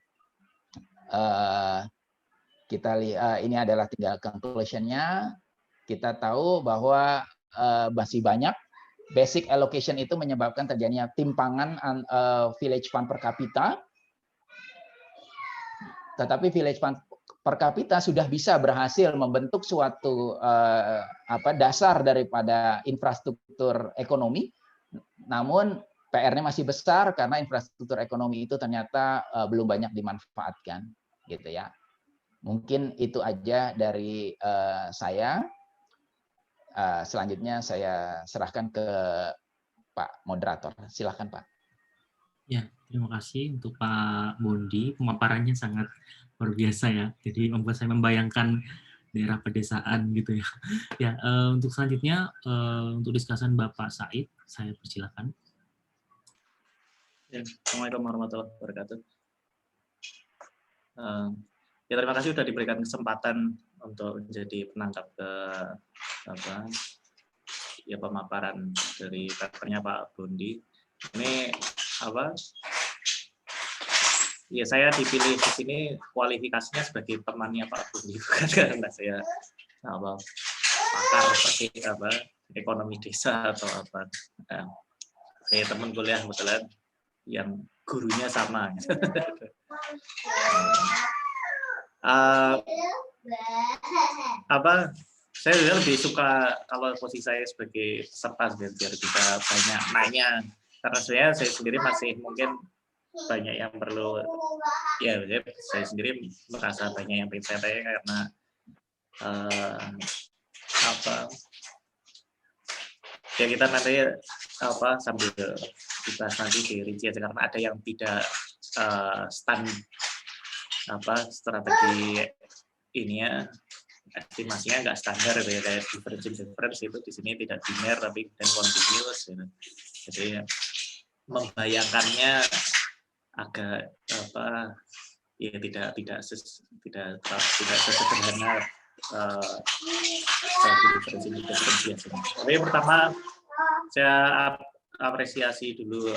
kita lihat, ini adalah tinggal conclusion-nya. Kita tahu bahwa masih banyak basic allocation itu menyebabkan terjadinya timpangan village fund per kapita. Tetapi village fund per kapita sudah bisa berhasil membentuk suatu dasar daripada infrastruktur ekonomi. Namun PR-nya masih besar karena infrastruktur ekonomi itu ternyata belum banyak dimanfaatkan, gitu ya. Mungkin itu aja dari saya. Selanjutnya saya serahkan ke Pak Moderator. Silakan Pak. Ya, terima kasih untuk Pak Bondi. Pemaparannya sangat luar biasa ya. Jadi membuat saya membayangkan daerah pedesaan gitu ya. Ya, untuk selanjutnya untuk diskusan Bapak Said, saya persilakan. Ya, Assalamualaikum warahmatullahi wabarakatuh. Ya, terima kasih sudah diberikan kesempatan untuk menjadi penangkap ke pemaparan dari papernya Pak Bondi. Ini ya saya dipilih di sini kualifikasinya sebagai temannya Pak Bondi, bukan karena saya pakar seperti ekonomi desa atau apa. Saya teman kuliah kebetulan yang gurunya sama. Saya lebih suka kalau posisi saya sebagai peserta biar bisa banyak nanya, karena saya sendiri masih mungkin banyak yang perlu ya, saya sendiri merasa banyak yang pengen saya tanya karena ya kita nanti sambil kita nanti dirinci aja, karena ada yang tidak strategi ini ya, estimasinya nggak standar ya, kayak difference itu di sini tidak linear tapi dan continuous gitu. Jadi membayangkannya agak ya tidak sesederhana difference biasanya. Tapi pertama saya apresiasi dulu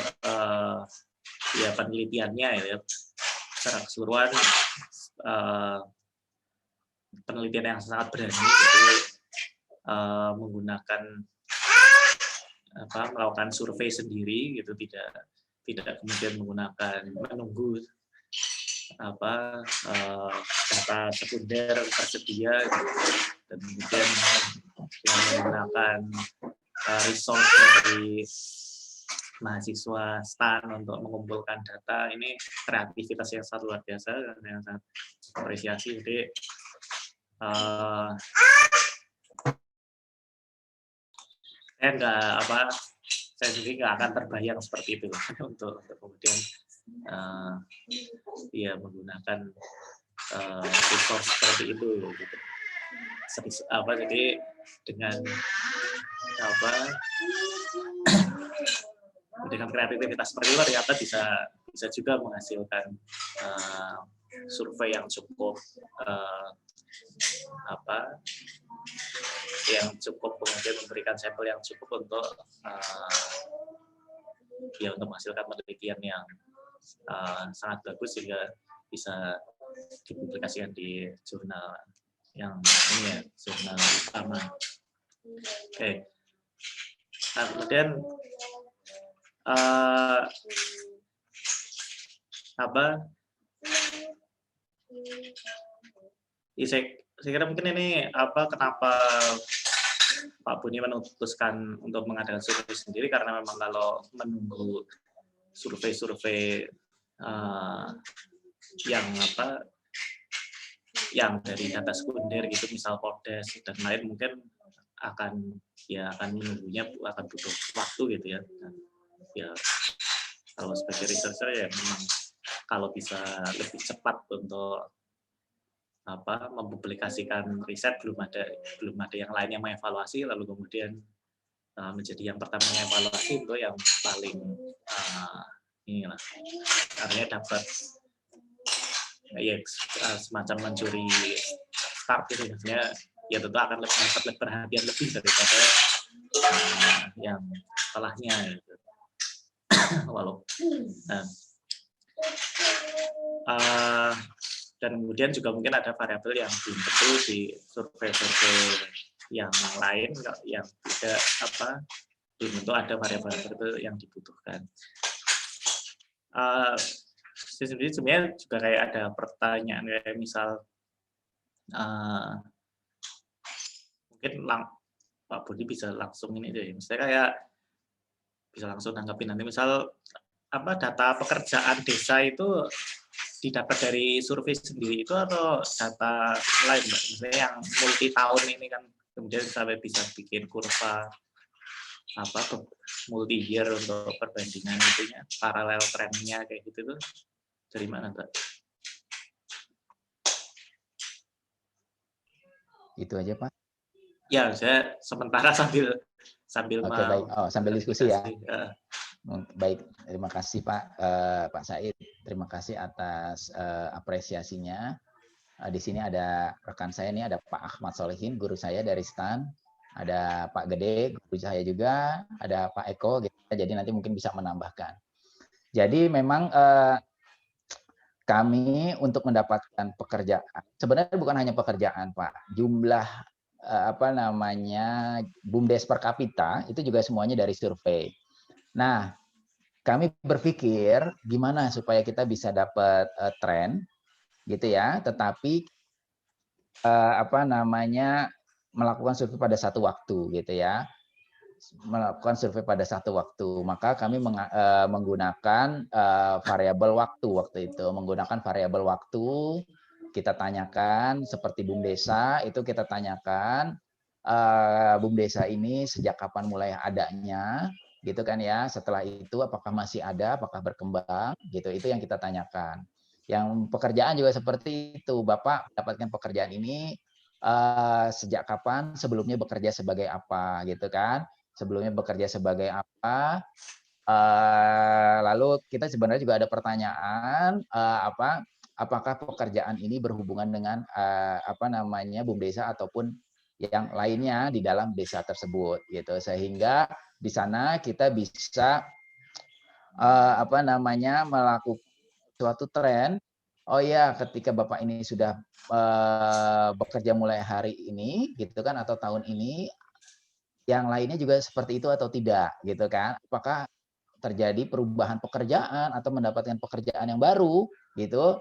ya penelitiannya ya, secara keseluruhan penelitian yang sangat berani gitu, menggunakan melakukan survei sendiri gitu, tidak kemudian menggunakan menunggu data sekunder tersedia gitu, dan kemudian yang menggunakan resource dari mahasiswa STAN untuk mengumpulkan data. Ini kreativitas yang sangat luar biasa dan yang sangat apresiasi. Jadi saya sendiri nggak akan terbayang seperti itu untuk kemudian ya menggunakan resource seperti itu gitu. Jadi dengan dengan kreativitas seperti itu ternyata bisa juga menghasilkan survei yang cukup kemudian memberikan sampel yang cukup untuk untuk menghasilkan penelitian yang sangat bagus sehingga bisa dipublikasikan di jurnal yang ini ya, jurnal utama. Oke. Nah, kemudian saya kira mungkin ini kenapa Pak Buni memutuskan untuk mengadakan survei sendiri karena memang kalau menunggu survei-survei yang dari data sekunder gitu, misal Podes dan lain, mungkin akan menunggunya akan butuh waktu gitu ya. Dan ya kalau sebagai researcher ya memang kalau bisa lebih cepat untuk mempublikasikan riset, belum ada yang lain yang mengevaluasi, lalu kemudian menjadi yang pertama mengevaluasi itu yang paling inilah artinya dapat ya semacam mencuri start gitu ya tentu akan dapat perhatian lebih daripada yang setelahnya gitu. Dan kemudian juga mungkin ada variabel yang belum tentu di survei-survei yang lain yang tidak belum tentu ada variabel yang dibutuhkan. Sebenarnya juga kayak ada pertanyaan kayak misal mungkin Pak Budi bisa langsung ini deh, misalnya kayak bisa langsung tanggapin nanti misal data pekerjaan desa itu didapat dari survei sendiri itu atau data lain, Mbak? Misalnya yang multi tahun ini kan kemudian sampai bisa bikin kurva multi year untuk perbandingan itunya, paralel trennya kayak gitu tuh dari mana, Mbak? Itu aja, Pak. Ya, saya sementara sambil Oke, baik. Sambil diskusi ya. Baik, terima kasih Pak Said. Terima kasih atas apresiasinya. Di sini ada rekan saya nih, ada Pak Ahmad Solehin, guru saya dari STAN. Ada Pak Gede, guru saya juga. Ada Pak Eko, gitu. Jadi nanti mungkin bisa menambahkan. Jadi memang kami untuk mendapatkan pekerjaan, sebenarnya bukan hanya pekerjaan, Pak. Jumlah BUMDes per kapita itu juga semuanya dari survei. Nah, kami berpikir gimana supaya kita bisa dapat tren gitu ya, tetapi melakukan survei pada satu waktu gitu ya. Melakukan survei pada satu waktu. Maka kami menggunakan variabel waktu itu, menggunakan variabel waktu. Kita tanyakan seperti BUMDesa, itu kita tanyakan BUMDesa ini sejak kapan mulai adanya, gitu kan ya. Setelah itu apakah masih ada, apakah berkembang, gitu. Itu yang kita tanyakan. Yang pekerjaan juga seperti itu. Bapak mendapatkan pekerjaan ini sejak kapan, sebelumnya bekerja sebagai apa, gitu kan. Sebelumnya bekerja sebagai apa. Lalu kita sebenarnya juga ada pertanyaan apakah pekerjaan ini berhubungan dengan BUMDesa ataupun yang lainnya di dalam desa tersebut gitu, sehingga di sana kita bisa melakukan suatu tren. Oh ya, ketika Bapak ini sudah bekerja mulai hari ini gitu kan, atau tahun ini, yang lainnya juga seperti itu atau tidak gitu kan, apakah terjadi perubahan pekerjaan atau mendapatkan pekerjaan yang baru gitu,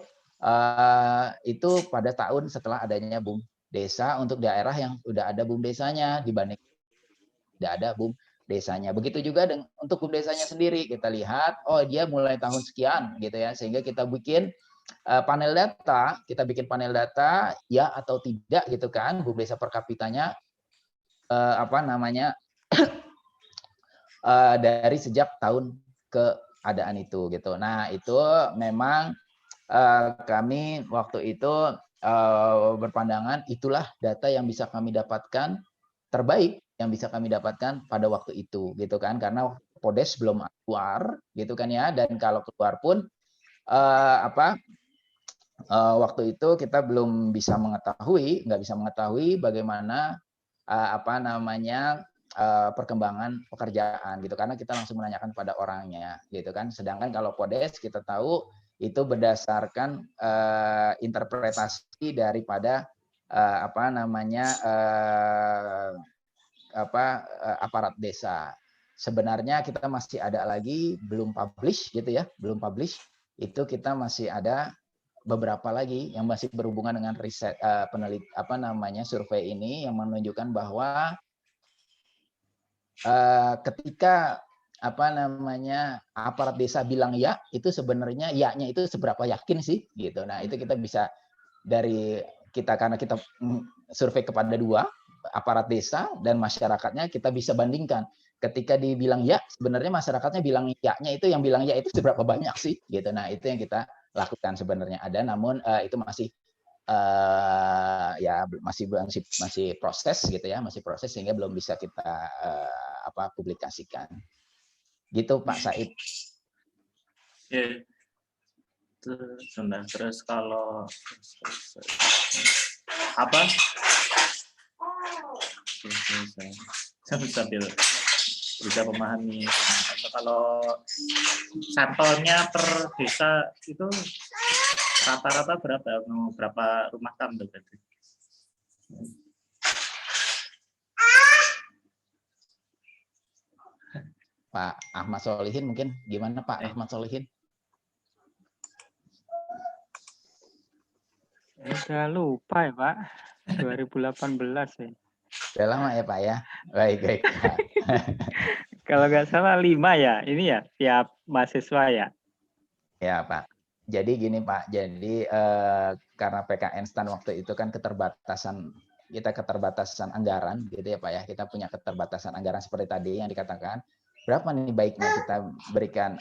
itu pada tahun setelah adanya BUMDesa untuk daerah yang sudah ada BUMDesanya dibanding tidak ada BUMDesanya. Begitu juga untuk BUMDesanya sendiri, kita lihat oh dia mulai tahun sekian gitu ya, sehingga kita bikin panel data, ya atau tidak gitu kan, BUMDesa per kapitanya dari sejak tahun keadaan itu gitu. Nah, itu memang kami waktu itu berpandangan itulah data yang bisa kami dapatkan terbaik yang bisa kami dapatkan pada waktu itu gitu kan, karena Podes belum keluar gitu kan ya, dan kalau keluar pun waktu itu kita belum bisa nggak bisa mengetahui bagaimana perkembangan pekerjaan gitu, karena kita langsung menanyakan pada orangnya gitu kan. Sedangkan kalau Podes kita tahu itu berdasarkan interpretasi daripada aparat desa. Sebenarnya kita masih ada lagi belum publish gitu ya, itu kita masih ada beberapa lagi yang masih berhubungan dengan riset survei ini yang menunjukkan bahwa ketika aparat desa bilang ya, itu sebenarnya ya-nya itu seberapa yakin sih gitu. Nah, itu kita bisa dari karena kita survei kepada 2, aparat desa dan masyarakatnya, kita bisa bandingkan. Ketika dibilang ya, sebenarnya masyarakatnya bilang ya-nya itu, yang bilang ya itu seberapa banyak sih gitu. Nah, itu yang kita lakukan sebenarnya ada, namun itu masih masih proses gitu ya, masih proses sehingga belum bisa kita publikasikan. Gitu Pak Said. Ya. Terus kalau apa? Sambil bisa memahami kalau sampelnya per desa itu rata-rata berapa rumah tangga berarti? Pak Ahmad Solihin mungkin gimana Pak Ahmad Solihin? Udah lupa ya Pak, 2018 ya. Udah lama ya Pak ya? Baik Pak. Kalau nggak salah 5 ya, ini ya tiap mahasiswa ya? Ya Pak. Jadi gini Pak, jadi karena PKN STAN waktu itu kan keterbatasan anggaran gitu ya Pak ya. Kita punya keterbatasan anggaran seperti tadi yang dikatakan. Berapa nih baiknya kita berikan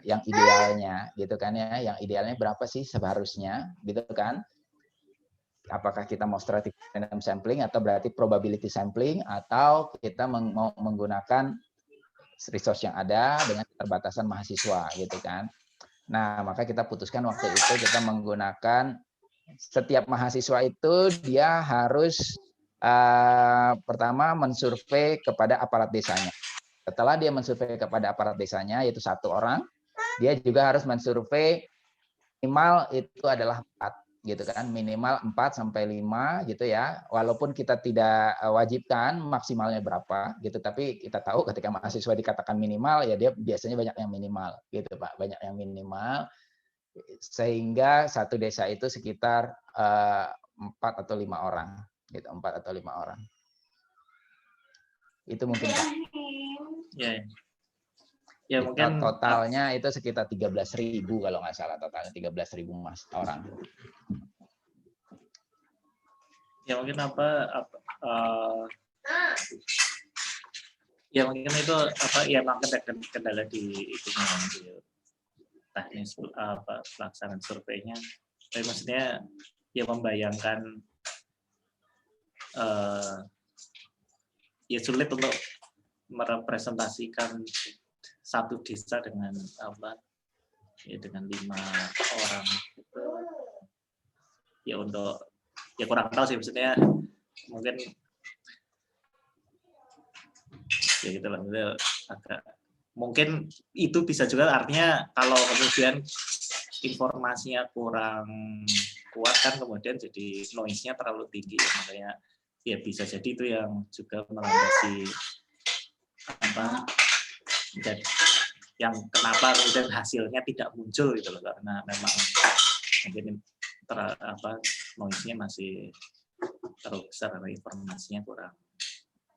yang idealnya gitu kan ya. Yang idealnya berapa sih seharusnya gitu kan. Apakah kita mau strategi random sampling atau berarti probability sampling, atau kita mau menggunakan resource yang ada dengan keterbatasan mahasiswa gitu kan. Nah, maka kita putuskan waktu itu kita menggunakan setiap mahasiswa itu dia harus pertama mensurvei kepada aparat desanya. Setelah dia mensurvei kepada aparat desanya, yaitu 1 orang, dia juga harus mensurvei minimal itu adalah 4 gitu kan, minimal 4 sampai 5 gitu ya. Walaupun kita tidak wajibkan maksimalnya berapa gitu, tapi kita tahu ketika mahasiswa dikatakan minimal ya dia biasanya banyak yang minimal gitu Pak, banyak yang minimal, sehingga satu desa itu sekitar 4 atau 5 orang gitu, 4 atau 5 orang. Itu mungkin Pak. Ya mungkin totalnya itu sekitar 13.000 kalau nggak salah, totalnya 13.000 orang. Ya mungkin ya mungkin itu kendala di teknis pelaksanaan surveinya. Tapi maksudnya ya membayangkan ya sulit untuk merepresentasikan satu desa dengan dengan 5 orang gitu. Ya kurang tahu sih, maksudnya mungkin ya gitu lah, mungkin itu bisa juga, artinya kalau kemudian informasinya kurang kuat kan kemudian jadi noise-nya terlalu tinggi, makanya ya bisa jadi itu yang juga melandasi yang kenapa kemudian hasilnya tidak muncul gitu loh, karena memang mungkin noise-nya masih terlalu besar karena informasinya kurang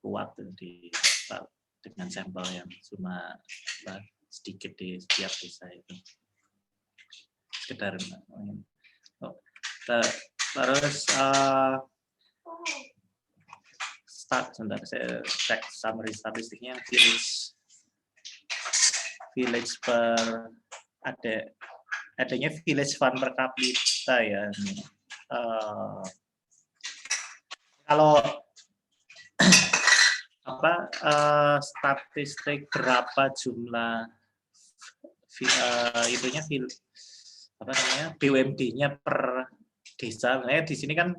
kuat dengan sampel yang cuma sedikit di setiap desa itu. Sekedar terus sebentar saya cek summary statistiknya. Village per adanya village fund per kapita ya. Kalau statistik berapa jumlah BUMD-nya per desa. Sebenarnya di sini kan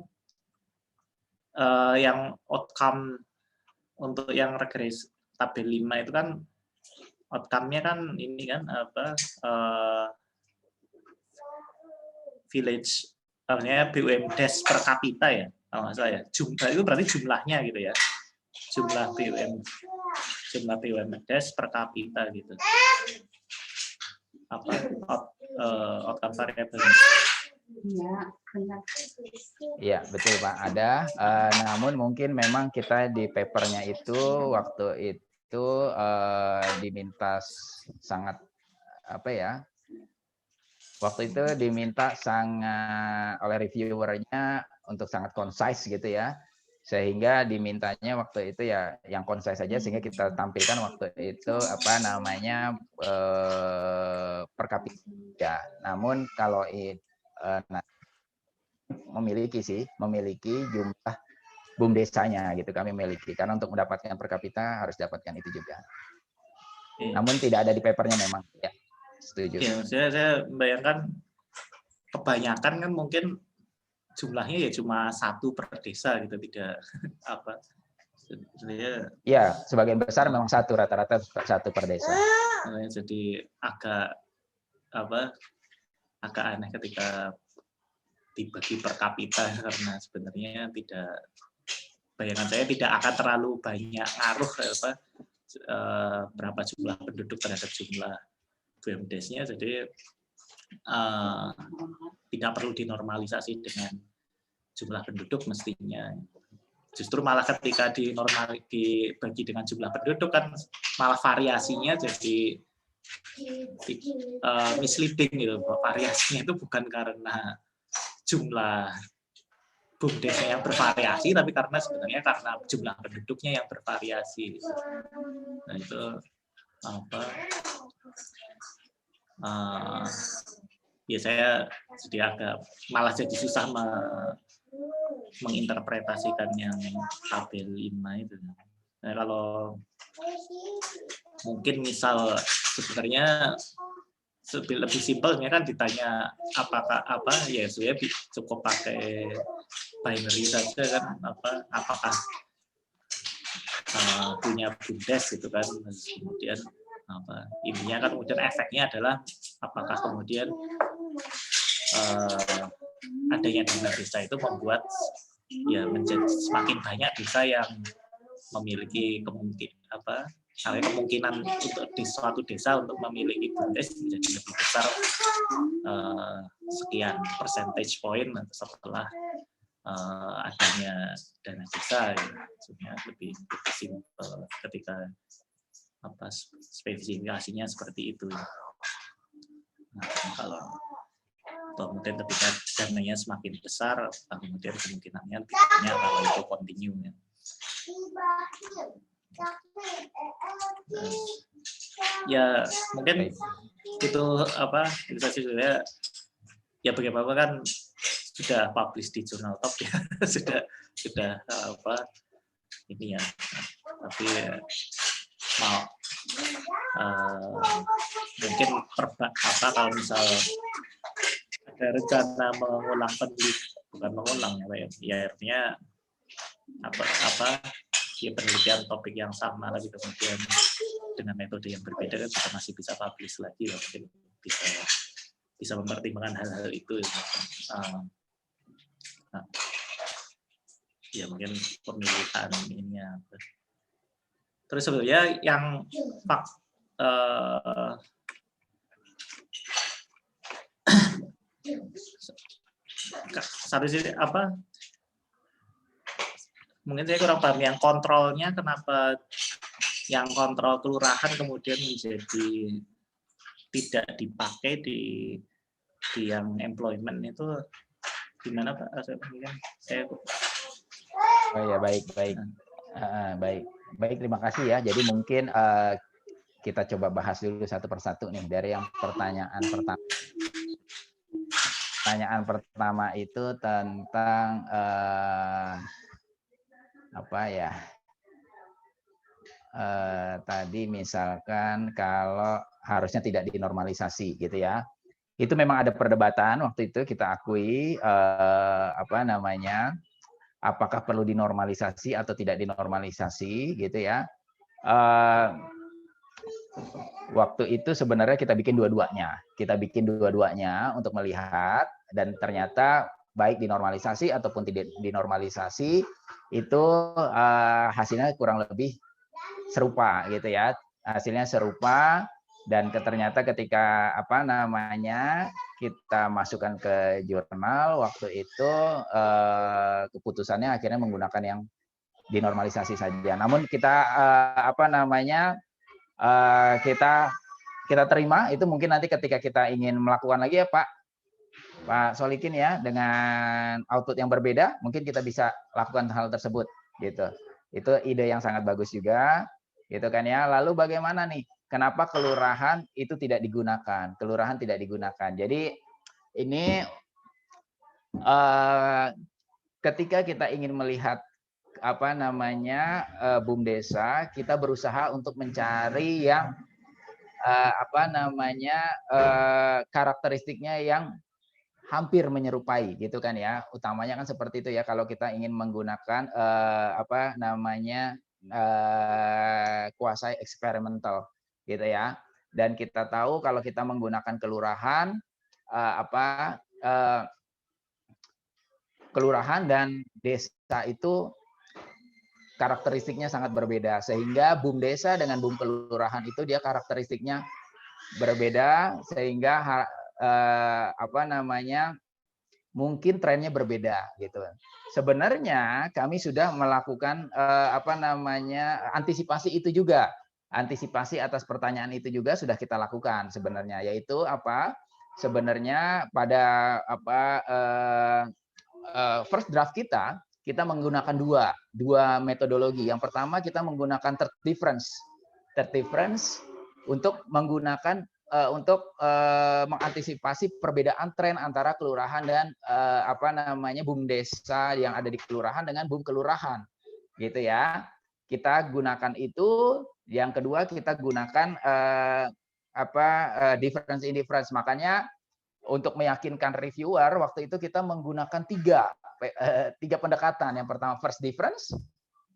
yang outcome untuk yang regresi tabel 5 itu kan outcome-nya kan ini kan village BUMDes per kapita ya, kalau nggak salah ya. Jumlah itu berarti jumlahnya gitu ya. Jumlah BUMDes per kapita gitu. Outcome variable. Iya, betul Pak, ada. Namun mungkin memang kita di papernya itu waktu itu diminta sangat apa ya? Waktu itu diminta sangat oleh reviewernya untuk sangat concise gitu ya. Sehingga dimintanya waktu itu ya yang concise saja sehingga kita tampilkan waktu itu apa namanya per kapita. Namun kalau memiliki jumlah BUMDesanya gitu kami miliki karena untuk mendapatkan per kapita harus dapatkan itu juga. Namun tidak ada di papernya memang ya. Setuju. Ya, saya membayangkan kebanyakan kan mungkin jumlahnya ya cuma 1 per desa gitu, tidak apa. Ya, sebagian besar memang 1 rata-rata 1 per desa. Jadi agak aneh ketika dibagi per kapita karena sebenarnya bayangan saya tidak akan terlalu banyak ngaruh berapa jumlah penduduk terhadap jumlah BUMDes-nya, jadi tidak perlu dinormalisasi dengan jumlah penduduk mestinya. Justru malah ketika dibagi dengan jumlah penduduk kan malah variasinya jadi misleading gitu. Variasinya itu bukan karena jumlah BUMDes-nya yang bervariasi, tapi karena jumlah penduduknya yang bervariasi. Nah itu ya saya jadi malah jadi susah menginterpretasikan yang tabel 5 itu. Nah, kalau mungkin misal sebenarnya lebih simpelnya kan ditanya apakah ya sebenarnya cukup pakai binary saja kan, apakah punya BUMDes gitu kan, kemudian intinya kan kemudian efeknya adalah apakah kemudian adanya dana desa itu membuat ya menjadi semakin banyak desa yang memiliki kemungkinan untuk di suatu desa untuk memiliki BUMDes menjadi lebih besar sekian percentage point setelah adanya dana desa, ya. Sebenarnya lebih simpel ketika spesifikasinya seperti itu. Nah, kalau kemudian ketika dananya semakin besar, kemudian kemungkinannya lebih banyak kalau itu continue. Ya. Ya mungkin itu ilustrasi saya ya bagaimana kan sudah publish di jurnal top ya sudah ini ya, tapi mau mungkin kalau misal ada rencana mengulang bukan mengulang ya artinya ya penelitian topik yang sama lagi kemudian dengan metode yang berbeda kan juga masih bisa publish lagi ya, mungkin bisa mempertimbangkan hal-hal itu ya mungkin pemilihan ininya. Terus sebenarnya yang satu sisi mungkin saya kurang paham yang kontrolnya, kenapa yang kontrol kelurahan kemudian menjadi tidak dipakai di yang employment itu gimana Pak? Oh ya, baik. Baik, terima kasih ya. Jadi mungkin kita coba bahas dulu satu persatu nih dari yang pertanyaan pertama. Pertanyaan pertama itu tentang tadi misalkan kalau harusnya tidak dinormalisasi gitu ya. Itu memang ada perdebatan waktu itu, kita akui apakah perlu dinormalisasi atau tidak dinormalisasi gitu ya. Waktu itu sebenarnya kita bikin dua-duanya untuk melihat, dan ternyata baik dinormalisasi ataupun tidak dinormalisasi itu hasilnya kurang lebih serupa gitu ya. Hasilnya serupa, dan ternyata ketika kita masukkan ke jurnal, waktu itu keputusannya akhirnya menggunakan yang dinormalisasi saja. Namun kita kita terima itu, mungkin nanti ketika kita ingin melakukan lagi ya Pak Solikin ya, dengan output yang berbeda, mungkin kita bisa lakukan hal tersebut gitu. Itu ide yang sangat bagus juga, gitu kan ya. Lalu bagaimana nih? Kenapa kelurahan itu tidak digunakan? Kelurahan tidak digunakan. Jadi ini ketika kita ingin melihat BUMDesa, kita berusaha untuk mencari yang karakteristiknya yang hampir menyerupai gitu kan ya. Utamanya kan seperti itu ya, kalau kita ingin menggunakan kuasai eksperimental gitu ya. Dan kita tahu kalau kita menggunakan kelurahan kelurahan dan desa itu karakteristiknya sangat berbeda, sehingga BUMDesa dengan BUM kelurahan itu dia karakteristiknya berbeda, sehingga mungkin trennya berbeda gitu. Sebenarnya kami sudah melakukan antisipasi itu juga. Antisipasi atas pertanyaan itu juga sudah kita lakukan sebenarnya, yaitu sebenarnya pada first draft kita menggunakan dua metodologi. Yang pertama kita menggunakan third difference untuk menggunakan mengantisipasi perbedaan tren antara kelurahan dan BUMDesa yang ada di kelurahan dengan BUM kelurahan, gitu ya. Kita gunakan itu. Yang kedua kita gunakan difference in difference. Makanya untuk meyakinkan reviewer waktu itu kita menggunakan tiga pendekatan. Yang pertama first difference,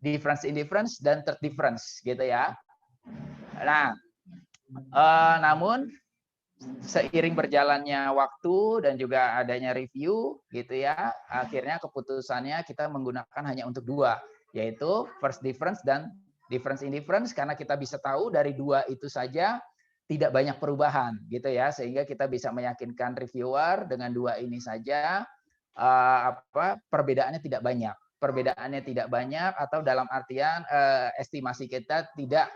difference in difference, dan third difference, gitu ya. Nah, namun seiring berjalannya waktu dan juga adanya review, gitu ya, akhirnya keputusannya kita menggunakan hanya untuk dua, yaitu first difference dan difference in difference, karena kita bisa tahu dari dua itu saja tidak banyak perubahan, gitu ya, sehingga kita bisa meyakinkan reviewer dengan dua ini saja perbedaannya tidak banyak. Perbedaannya tidak banyak, atau dalam artian estimasi kita tidak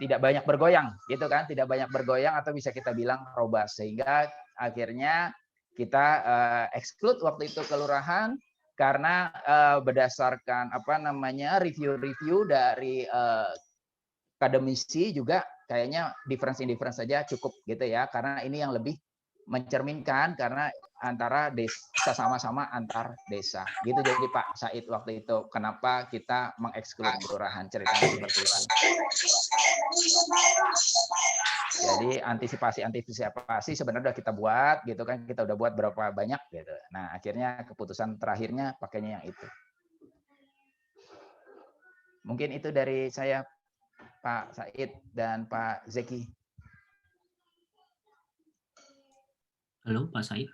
banyak bergoyang, gitu kan? Tidak banyak bergoyang, atau bisa kita bilang robust, sehingga akhirnya kita exclude waktu itu kelurahan karena berdasarkan review-review dari akademisi juga kayaknya difference in difference saja cukup, gitu ya, karena ini yang lebih mencerminkan karena antara desa sama-sama antar desa, gitu. Jadi Pak Said waktu itu kenapa kita mengeksklud kelurahan, ceritanya seperti itu. Jadi antisipasi sebenarnya udah kita buat, gitu kan, kita udah buat berapa banyak, gitu. Nah akhirnya keputusan terakhirnya pakainya yang itu. Mungkin itu dari saya, Pak Said dan Pak Zeki. Halo Pak Said.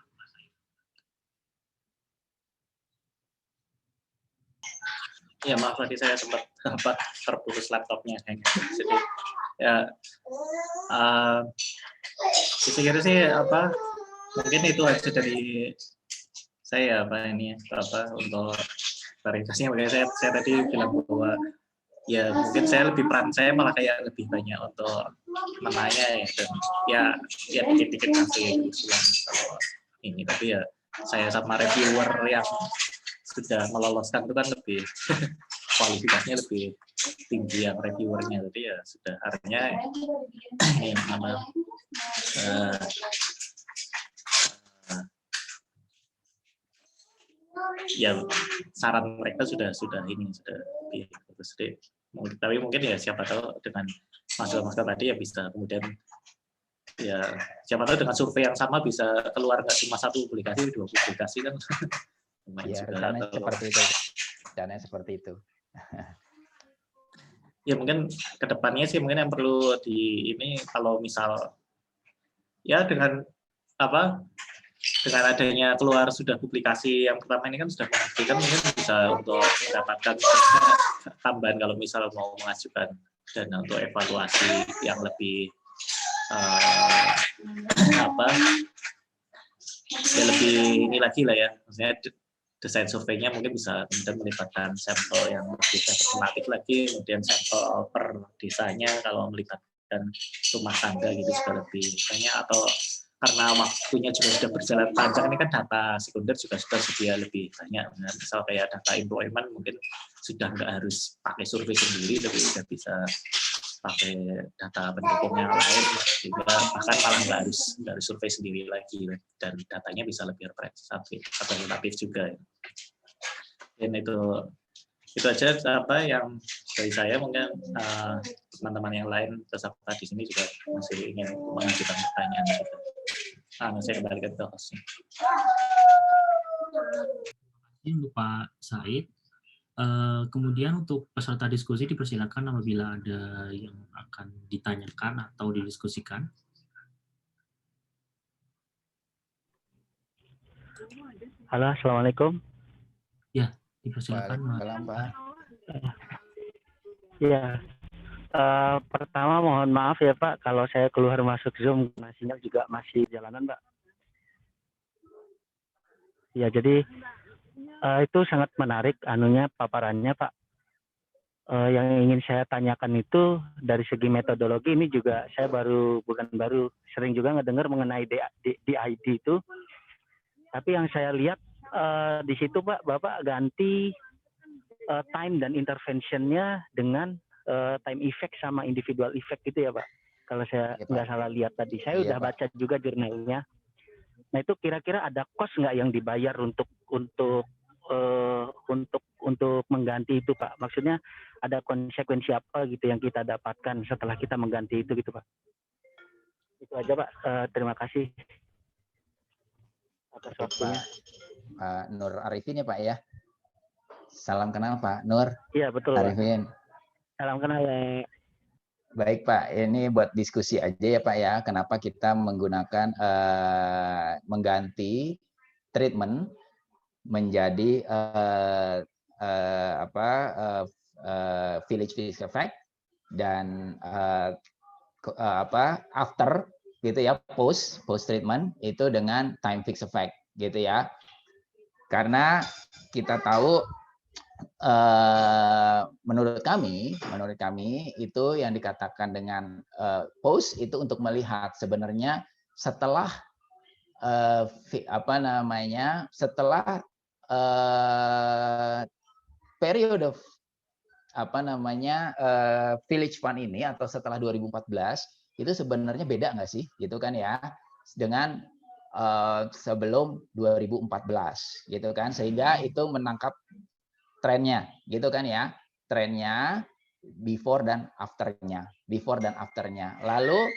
Ya maaf tadi saya sempat terputus laptopnya kayaknya. Jadi ya saya kira sih mungkin itu aja dari saya untuk klarifikasinya. Makanya saya tadi bilang bahwa ya mungkin peran saya malah kayak lebih banyak untuk menanya ya, dan ya dikit-dikit kasih usulan kalau ini, tapi ya saya sama reviewer yang sudah meloloskan itu kan lebih kualifikasinya lebih tinggi yang reviewernya, jadi ya sudah artinya ini ya saran mereka sudah bagus deh. Tapi mungkin ya siapa tahu dengan masalah tadi ya bisa kemudian ya siapa tahu dengan survei yang sama bisa keluar nggak cuma satu publikasi, 2 publikasi kan. Ya, rencananya seperti itu. Rencananya seperti itu. Ya mungkin kedepannya sih mungkin yang perlu ini kalau misal ya dengan adanya keluar sudah publikasi yang pertama ini kan sudah membuktikan, mungkin bisa untuk mendapatkan tambahan kalau misal mau mengajukan dana untuk evaluasi yang lebih ya lebih ini lagi lah ya, maksudnya desain surveinya mungkin bisa kemudian melibatkan sampel yang lebih sistematik lagi, kemudian sampel per desanya kalau melibatkan rumah tangga gitu juga lebih banyak, atau karena waktunya juga sudah berjalan panjang, ini kan data sekunder juga sudah sedia lebih banyak. Nah, misal kayak data employment mungkin sudah nggak harus pakai survei sendiri, tapi sudah bisa pakai data pendukung yang lain, juga bahkan malah nggak harus survei sendiri lagi, dan datanya bisa lebih representatif juga. Dan itu aja apa yang dari saya. Mungkin teman-teman yang lain peserta di sini juga masih ingin mengajukan pertanyaan juga. Saya kembalikan ke hostnya. Untuk Pak Said. Kemudian untuk peserta diskusi dipersilakan apabila ada yang akan ditanyakan atau didiskusikan. Halo, assalamualaikum. Ya, dipersilakan. Waalaikumsalam, Pak. Ya, pertama mohon maaf ya Pak, kalau saya keluar masuk Zoom, sinyal juga masih jalanan Pak. Ya, jadi itu sangat menarik paparannya Pak. Yang ingin saya tanyakan itu dari segi metodologi, ini juga saya bukan baru, sering juga ngedengar mengenai DID itu. Tapi yang saya lihat di situ Pak, Bapak ganti time dan interventionnya dengan time effect sama individual effect gitu ya Pak. Kalau saya nggak salah lihat tadi, saya udah Pak. baca juga jurnalnya. Nah itu kira-kira ada cost nggak yang dibayar untuk mengganti itu Pak? Maksudnya ada konsekuensi apa gitu yang kita dapatkan setelah kita mengganti itu gitu Pak? Itu aja Pak. Terima kasih atas waktunya. Pak Nur Arifin ya Pak ya. Salam kenal Pak Nur. Iya betul Arifin. Pak. Salam kenal ya. Baik Pak, ini buat diskusi aja ya Pak ya. Kenapa kita menggunakan mengganti treatment menjadi village phase effect dan after gitu ya, post treatment itu dengan time fix effect gitu ya. Karena kita tahu menurut kami itu yang dikatakan dengan post itu untuk melihat sebenarnya setelah periode village fund ini atau setelah 2014 itu sebenarnya beda nggak sih gitu kan ya dengan sebelum 2014 gitu kan, sehingga itu menangkap trennya gitu kan ya, trennya before dan afternya. Lalu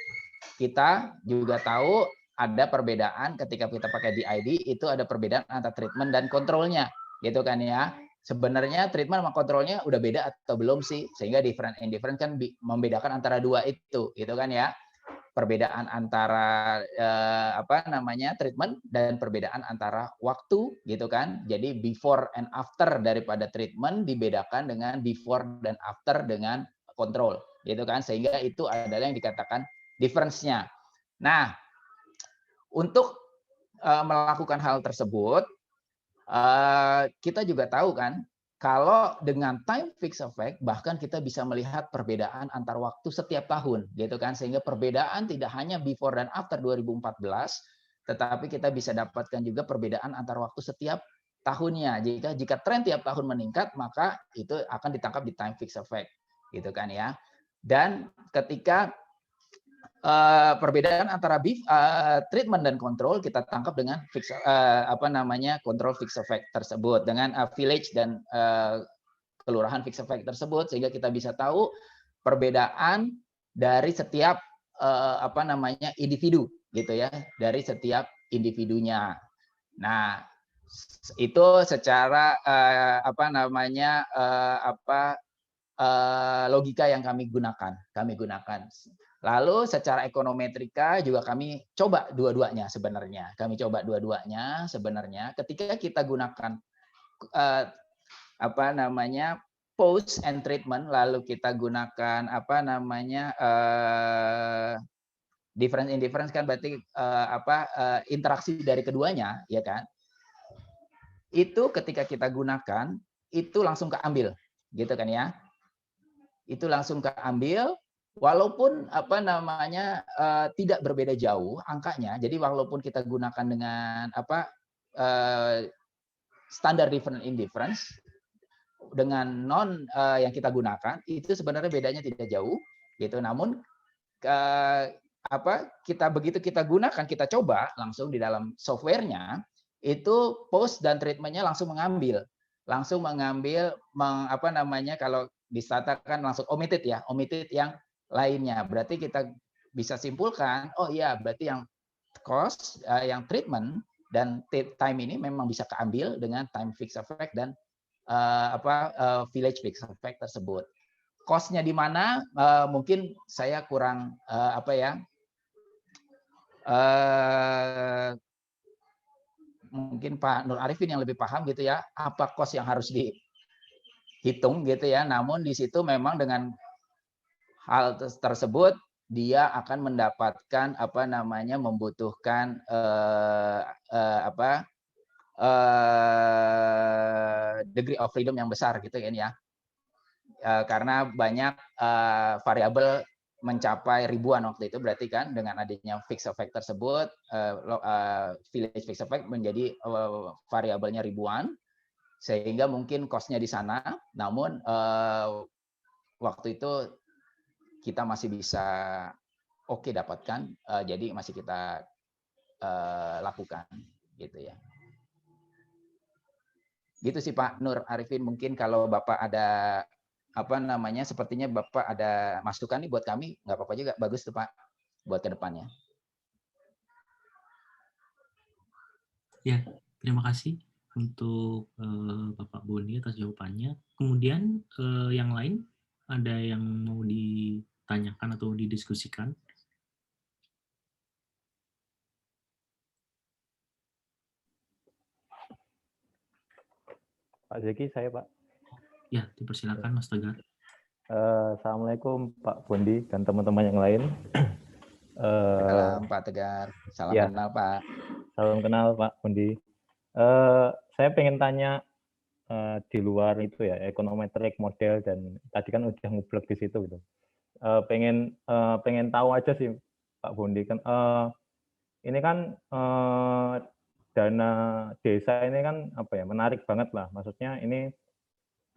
kita juga tahu ada perbedaan ketika kita pakai DID, itu ada perbedaan antara treatment dan kontrolnya gitu kan ya. Sebenarnya treatment sama kontrolnya udah beda atau belum sih, sehingga different and different kan membedakan antara dua itu gitu kan ya. Perbedaan antara treatment dan perbedaan antara waktu gitu kan. Jadi before and after daripada treatment dibedakan dengan before dan after dengan kontrol gitu kan, sehingga itu adalah yang dikatakan difference-nya. Nah, untuk melakukan hal tersebut kita juga tahu kan kalau dengan time fix effect bahkan kita bisa melihat perbedaan antar waktu setiap tahun gitu kan, sehingga perbedaan tidak hanya before dan after 2014 tetapi kita bisa dapatkan juga perbedaan antar waktu setiap tahunnya. Jika tren tiap tahun meningkat maka itu akan ditangkap di time fix effect gitu kan ya. Dan ketika perbedaan antara treatment dan kontrol kita tangkap dengan kontrol fix effect tersebut, dengan village dan kelurahan fix effect tersebut, sehingga kita bisa tahu perbedaan dari setiap individu gitu ya, dari setiap individunya. Nah, itu secara logika yang kami gunakan. Lalu secara ekonometrika juga kami coba dua-duanya sebenarnya. Ketika kita gunakan post and treatment, lalu kita gunakan difference indifference kan berarti interaksi dari keduanya, ya kan? Itu ketika kita gunakan itu langsung keambil, gitu kan ya? Itu langsung keambil, walaupun tidak berbeda jauh angkanya. Jadi walaupun kita gunakan dengan standar difference indifference dengan non yang kita gunakan itu sebenarnya bedanya tidak jauh, gitu. Namun begitu kita gunakan, kita coba langsung di dalam softwarenya itu post dan treatmentnya langsung mengambil kalau di Stata kan langsung omitted yang lainnya. Berarti kita bisa simpulkan, oh iya berarti yang cost, yang treatment dan time ini memang bisa keambil dengan time fixed effect dan village fixed effect tersebut. Cost-nya di mana? Mungkin saya kurang mungkin Pak Nur Arifin yang lebih paham gitu ya, apa cost yang harus dihitung gitu ya. Namun di situ memang dengan hal tersebut dia akan mendapatkan membutuhkan degree of freedom yang besar gitu kan ya. Karena banyak variabel mencapai ribuan waktu itu, berarti kan dengan adanya fixed effect tersebut, village fixed effect menjadi variabelnya ribuan, sehingga mungkin cost-nya di sana. Namun waktu itu kita masih bisa dapatkan, jadi masih kita lakukan gitu ya. Gitu sih Pak Nur Arifin. Mungkin kalau Bapak ada sepertinya Bapak ada masukan nih buat kami, nggak apa-apa juga, bagus tuh Pak buat ke depannya. Ya, terima kasih untuk Bapak Boni atas jawabannya. Kemudian yang lain ada yang mau ditanyakan atau didiskusikan? Pak Zeki, saya Pak. Ya, dipersilakan Mas Tegar. Assalamualaikum Pak Bondi dan teman-teman yang lain. Salam Pak Tegar, salam kenal Pak. Salam kenal Pak Bondi. Saya pengen tanya di luar itu ya, econometric model, dan tadi kan udah ngublek di situ gitu. Pengen tahu aja sih Pak Bondi kan ini kan dana desa ini kan menarik banget lah. Maksudnya ini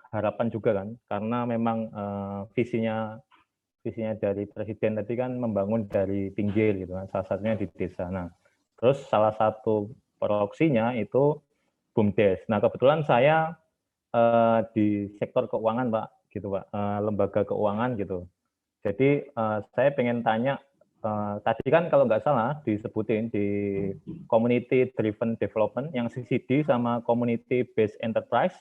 harapan juga kan, karena memang visinya dari presiden tadi kan membangun dari pinggir gitu kan, salah satunya di desa. Nah, terus salah satu proksinya itu BUMDes. Nah, kebetulan saya di sektor keuangan Pak, gitu Pak, lembaga keuangan gitu. Jadi saya pengen tanya, tadi kan kalau nggak salah disebutin di community driven development yang CCD sama community based enterprise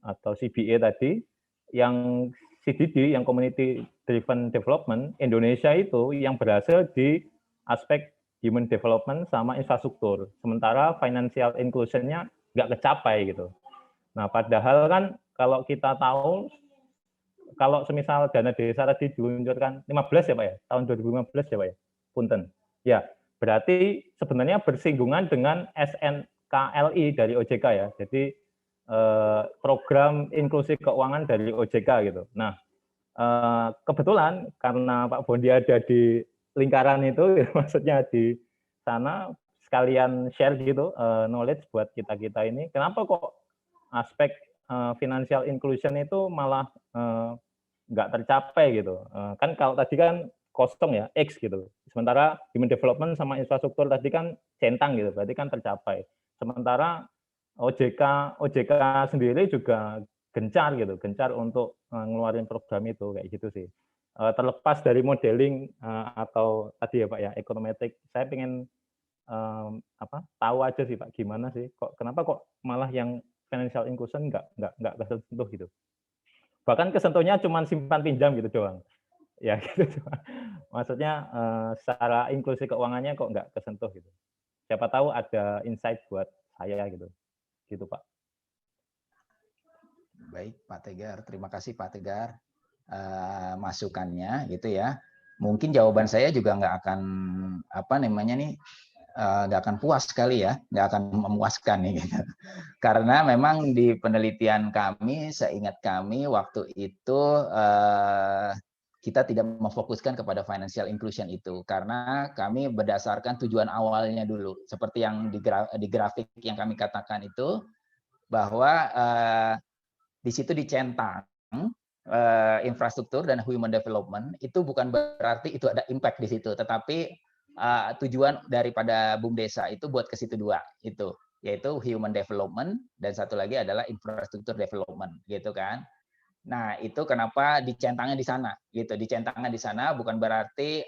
atau CBA tadi, yang CDD, yang Community Driven Development, Indonesia itu yang berhasil di aspek human development sama infrastruktur. Sementara financial inclusion-nya nggak kecapai gitu. Nah, padahal kan kalau kita tahu, kalau semisal dana desa tadi diluncurkan 15 ya Pak ya, tahun 2015 ya Pak ya, punten. Ya, berarti sebenarnya bersinggungan dengan SNKLI dari OJK ya. Jadi program inklusi keuangan dari OJK gitu. Nah, kebetulan karena Pak Bondi ada di lingkaran itu, maksudnya di sana, sekalian share gitu knowledge buat kita ini. Kenapa kok aspek financial inclusion itu malah nggak tercapai gitu? Kan kalau tadi kan kosong ya, X gitu. Sementara human development sama infrastruktur tadi kan centang gitu, berarti kan tercapai. Sementara OJK sendiri juga gencar untuk ngeluarin program itu kayak gitu sih. Terlepas dari modeling atau tadi ya Pak ya econometric, saya pengen tahu aja sih Pak, gimana sih kenapa kok malah yang financial inclusion nggak kesentuh gitu. Bahkan kesentuhnya cuma simpan pinjam gitu doang. Ya gitu. Maksudnya secara inklusi keuangannya kok nggak kesentuh gitu. Siapa tahu ada insight buat saya gitu. Gitu Pak. Baik Pak Tegar, terima kasih Pak Tegar masukannya gitu ya. mungkin jawaban saya juga nggak akan nggak akan puas sekali ya, nggak akan memuaskan nih gitu. Karena memang di penelitian kami, seingat kami waktu itu kita tidak memfokuskan kepada financial inclusion itu, karena kami berdasarkan tujuan awalnya dulu, seperti yang di grafik yang kami katakan itu, bahwa di situ dicentang infrastruktur dan human development, itu bukan berarti itu ada impact di situ, tetapi tujuan daripada BUMDesa itu buat ke situ dua, itu yaitu human development dan satu lagi adalah infrastruktur development, gitu kan. Nah, itu kenapa dicentangnya di sana, gitu. Dicentangnya di sana bukan berarti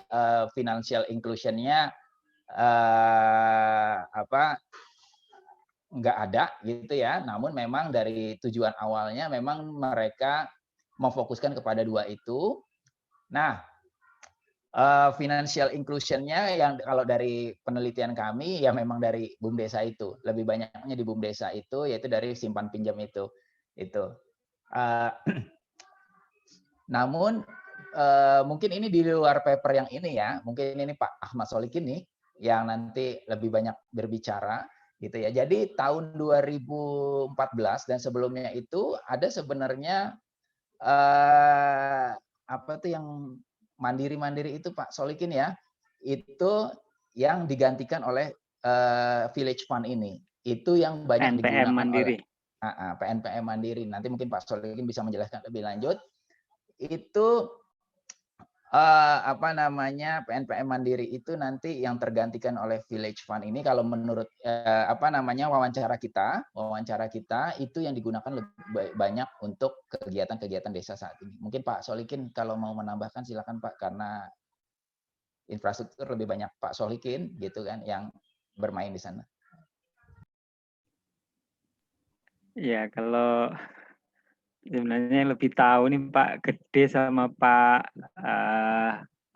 financial inclusion-nya nggak ada, gitu ya. Namun memang dari tujuan awalnya memang mereka memfokuskan kepada dua itu. Nah, financial inclusion-nya yang kalau dari penelitian kami ya memang dari BUMDesa itu, lebih banyaknya di BUMDesa itu, yaitu dari simpan pinjam itu. Namun mungkin ini di luar paper yang ini ya, mungkin ini Pak Ahmad Solikin nih yang nanti lebih banyak berbicara gitu ya. Jadi tahun 2014 dan sebelumnya itu ada sebenarnya apa tuh yang mandiri itu Pak Solikin ya, itu yang digantikan oleh Village Fund ini. Itu yang banyak PNPM digunakan Mandiri. oleh PNPM Mandiri. Nanti mungkin Pak Solikin bisa menjelaskan lebih lanjut. Itu PNPM Mandiri itu nanti yang tergantikan oleh Village Fund ini, kalau menurut wawancara kita itu yang digunakan lebih banyak untuk kegiatan-kegiatan desa saat ini. Mungkin Pak Solikin kalau mau menambahkan silakan Pak, karena infrastruktur lebih banyak Pak Solikin gitu kan yang bermain di sana. Ya, kalau sebenarnya lebih tahu nih Pak Gede sama Pak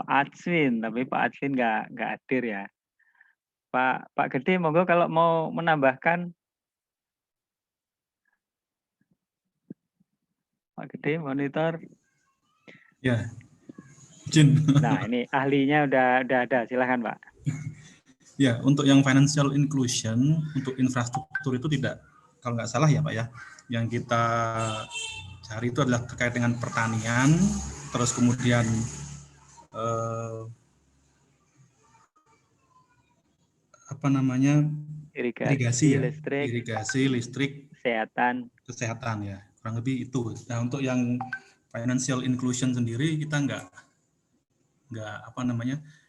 Adswin, tapi Pak Adswin nggak hadir ya. Pak Gede, monggo kalau mau menambahkan. Pak Gede, monitor. Ya, izin. Nah, ini ahlinya udah ada, silakan Pak. Ya, untuk yang financial inclusion, untuk infrastruktur itu tidak, kalau nggak salah ya Pak ya, yang kita cari itu adalah terkait dengan pertanian, terus kemudian irigasi, listrik, kesehatan ya, kurang lebih itu. Nah, untuk yang financial inclusion sendiri kita nggak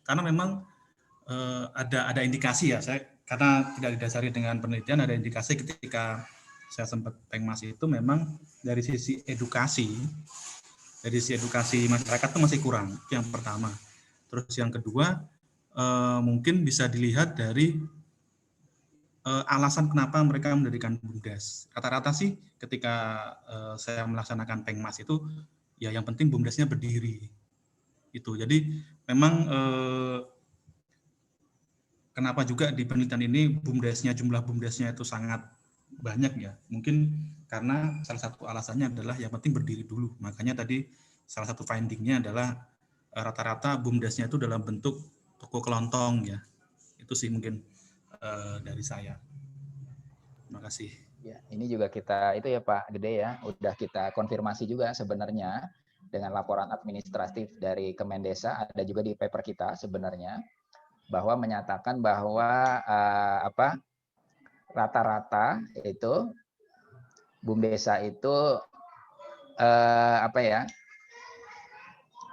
karena memang ada indikasi ya, saya karena tidak didasari dengan penelitian, ada indikasi ketika saya sempat pengmas itu memang dari sisi edukasi masyarakat itu masih kurang, itu yang pertama. Terus yang kedua mungkin bisa dilihat dari alasan kenapa mereka mendirikan BUMDes. Rata-rata sih ketika saya melaksanakan pengmas itu ya yang penting BUMDesnya berdiri itu. Jadi memang kenapa juga di penelitian ini jumlah BUMDesnya itu sangat banyak ya. Mungkin karena salah satu alasannya adalah yang penting berdiri dulu. Makanya tadi salah satu findingnya adalah rata-rata BUMDesnya itu dalam bentuk toko kelontong ya. Itu sih mungkin dari saya. Terima kasih. Ya, ini juga kita itu ya Pak Gede ya, udah kita konfirmasi juga sebenarnya dengan laporan administratif dari Kemendesa, ada juga di paper kita sebenarnya, bahwa menyatakan bahwa rata-rata itu BUMDesa itu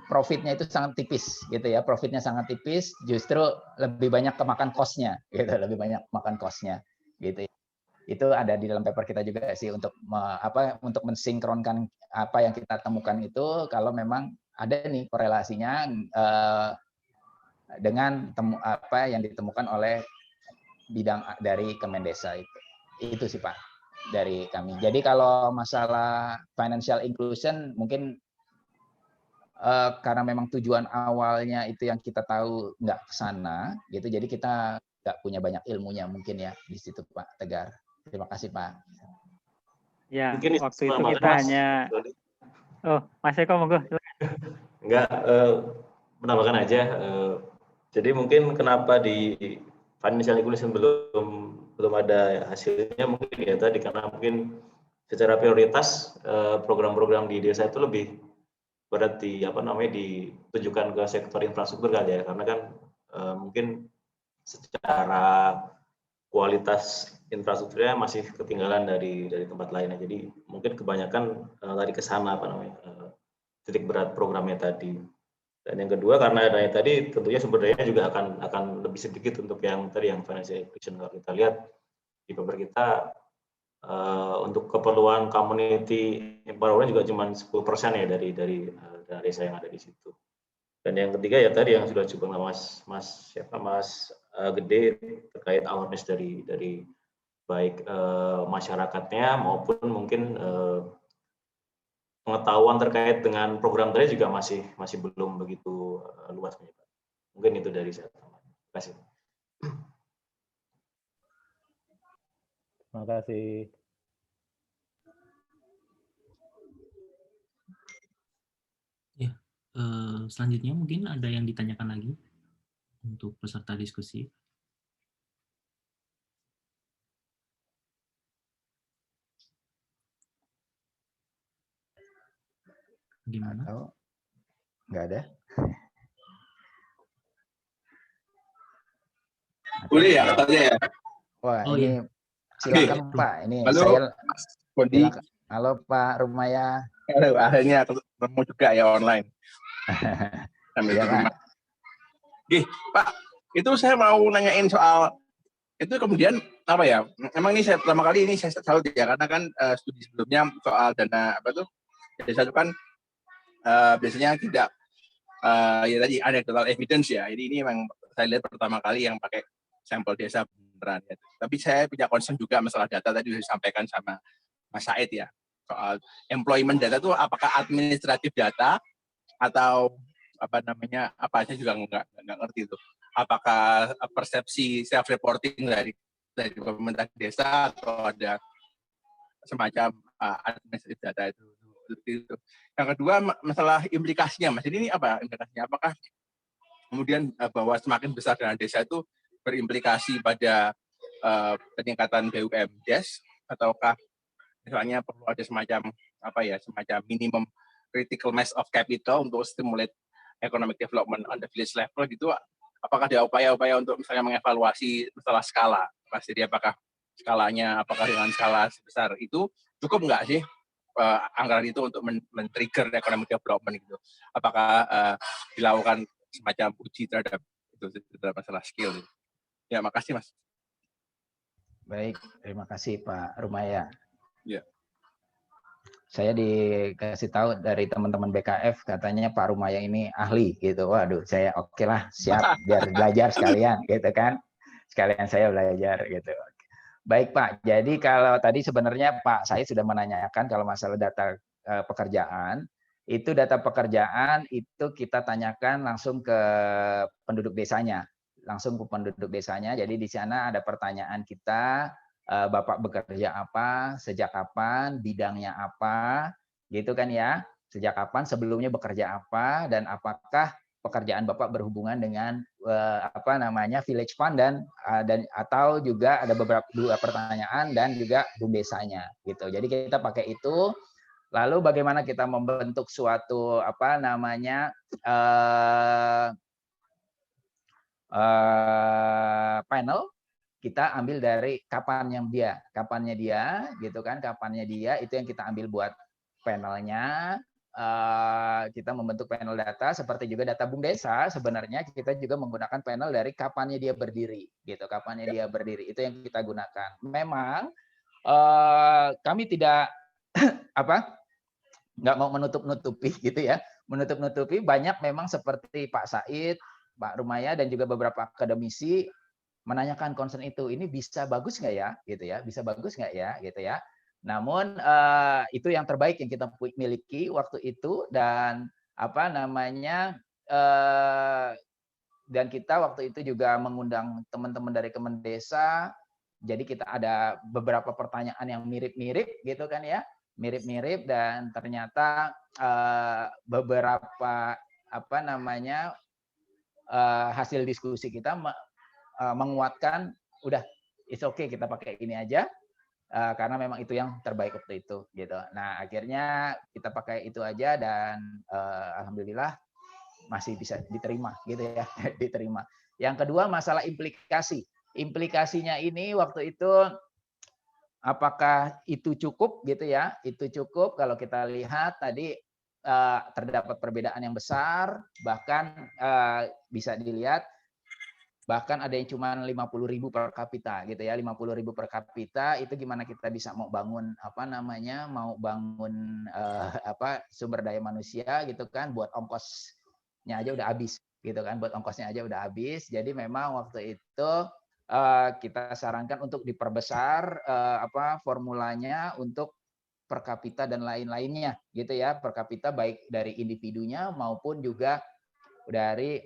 profitnya itu sangat tipis gitu ya, profitnya sangat tipis, justru lebih banyak kemakan cost-nya gitu, lebih banyak makan cost-nya gitu. Itu ada di dalam paper kita juga sih untuk untuk mensinkronkan apa yang kita temukan itu, kalau memang ada nih korelasinya dengan apa yang ditemukan oleh bidang dari Kemendesa itu sih Pak dari kami. Jadi kalau masalah financial inclusion mungkin karena memang tujuan awalnya itu yang kita tahu nggak ke sana gitu, jadi kita nggak punya banyak ilmunya mungkin ya di situ Pak Tegar. Terima kasih Pak. Ya, mungkin waktu itu kita hanya Mas Eko monggo. Enggak, menambahkan aja. Jadi mungkin kenapa di financial inclusion belum ada hasilnya mungkin ya tadi karena mungkin secara prioritas program-program di desa itu lebih berat ditujukan ke sektor infrastruktur kali ya, karena kan mungkin secara kualitas infrastrukturnya masih ketinggalan dari tempat lainnya. Jadi mungkin kebanyakan lari ke sana titik berat programnya tadi. Dan yang kedua karena adanya tadi tentunya sumber dayanya juga akan lebih sedikit untuk yang tadi yang financial inclusion. Kalau kita lihat di paper kita untuk keperluan community empowerment juga cuma 10% ya dari desa yang ada di situ. Dan yang ketiga ya tadi yang sudah coba Mas Gede terkait awareness dari baik masyarakatnya maupun mungkin pengetahuan terkait dengan program tadi juga masih belum begitu luas. Mungkin itu dari saya. Terima kasih. Terima kasih. Ya, selanjutnya mungkin ada yang ditanyakan lagi untuk peserta diskusi. Gimana? Atau nggak ada? Boleh ya, katanya ya. Wah, Oh, ini iya. silakan Pak. Ini Halo, saya Mas Bondi. silakan. Halo Pak Rumaya. Halo, akhirnya ketemu juga ya online. Sambil Iya, di rumah. Pak. Oke, Pak, itu saya mau nanyain soal itu kemudian apa ya? Emang ini saya pertama kali ini saya salut ya karena kan studi sebelumnya soal dana apa tuh? Desa itu kan biasanya tidak ya tadi anecdotal evidence ya. Jadi ini memang saya lihat pertama kali yang pakai sampel desa beneran ya. Tapi saya punya concern juga masalah data tadi sudah disampaikan sama Mas Said ya. Soal employment data itu apakah administratif data atau apa namanya apa saya juga nggak ngerti itu. Apakah persepsi self reporting dari pemerintah desa atau ada semacam administratif data itu. Yang kedua masalah implikasinya Mas. Jadi ini apa implikasinya? Apakah kemudian bahwa semakin besar dana desa itu berimplikasi pada peningkatan BUMDes ataukah misalnya perlu ada semacam minimum critical mass of capital untuk stimulate economic development on the village level gitu? Apakah ada upaya-upaya untuk misalnya mengevaluasi masalah skala? Jadi apakah skalanya dengan skala sebesar itu cukup nggak sih anggaran itu untuk men-trigger economic development gitu? Apakah dilakukan semacam uji terhadap masalah skill? Ya, makasih Mas. Baik, terima kasih Pak Rumaya. Ya. Saya dikasih tahu dari teman-teman BKF katanya Pak Rumaya ini ahli gitu. Waduh, saya oke lah, siap biar belajar sekalian gitu kan. Sekalian saya belajar gitu. Baik Pak, jadi kalau tadi sebenarnya Pak saya sudah menanyakan kalau masalah data pekerjaan, itu data pekerjaan itu kita tanyakan langsung ke penduduk desanya. Langsung ke penduduk desanya. Jadi di sana ada pertanyaan kita, Bapak bekerja apa, sejak kapan, bidangnya apa, gitu kan ya. Sejak kapan, sebelumnya bekerja apa, dan apakah pekerjaan Bapak berhubungan dengan village fund dan atau juga ada dua pertanyaan dan juga BUMDesanya gitu. Jadi kita pakai itu. Lalu bagaimana kita membentuk suatu panel, kita ambil dari kapannya dia gitu kan, kapannya dia itu yang kita ambil buat panelnya. Kita membentuk panel data seperti juga data BUMDesa. Sebenarnya kita juga menggunakan panel dari kapannya dia berdiri gitu, kapannya dia berdiri itu yang kita gunakan. Memang kami tidak nggak mau menutup-nutupi gitu ya, menutup-nutupi banyak memang seperti Pak Said, Pak Rumaya dan juga beberapa akademisi menanyakan concern itu, ini bisa bagus nggak ya gitu ya, bisa bagus nggak ya gitu ya. Namun itu yang terbaik yang kita miliki waktu itu dan dan kita waktu itu juga mengundang teman-teman dari Kemendesa. Jadi kita ada beberapa pertanyaan yang mirip-mirip gitu kan ya, mirip-mirip dan ternyata beberapa hasil diskusi kita menguatkan, udah it's okay kita pakai ini aja. Karena memang itu yang terbaik waktu itu gitu. Nah, akhirnya kita pakai itu aja dan alhamdulillah masih bisa diterima gitu ya, diterima. Yang kedua masalah implikasi. Implikasinya ini waktu itu apakah itu cukup gitu ya? Itu cukup kalau kita lihat tadi terdapat perbedaan yang besar, bahkan bisa dilihat bahkan ada yang cuma 50.000 per kapita gitu ya, 50.000 per kapita itu gimana kita bisa mau bangun mau bangun sumber daya manusia gitu kan, buat ongkosnya aja udah habis gitu kan, buat ongkosnya aja udah habis. Jadi memang waktu itu kita sarankan untuk diperbesar formulanya untuk per kapita dan lain-lainnya gitu ya, per kapita baik dari individunya maupun juga dari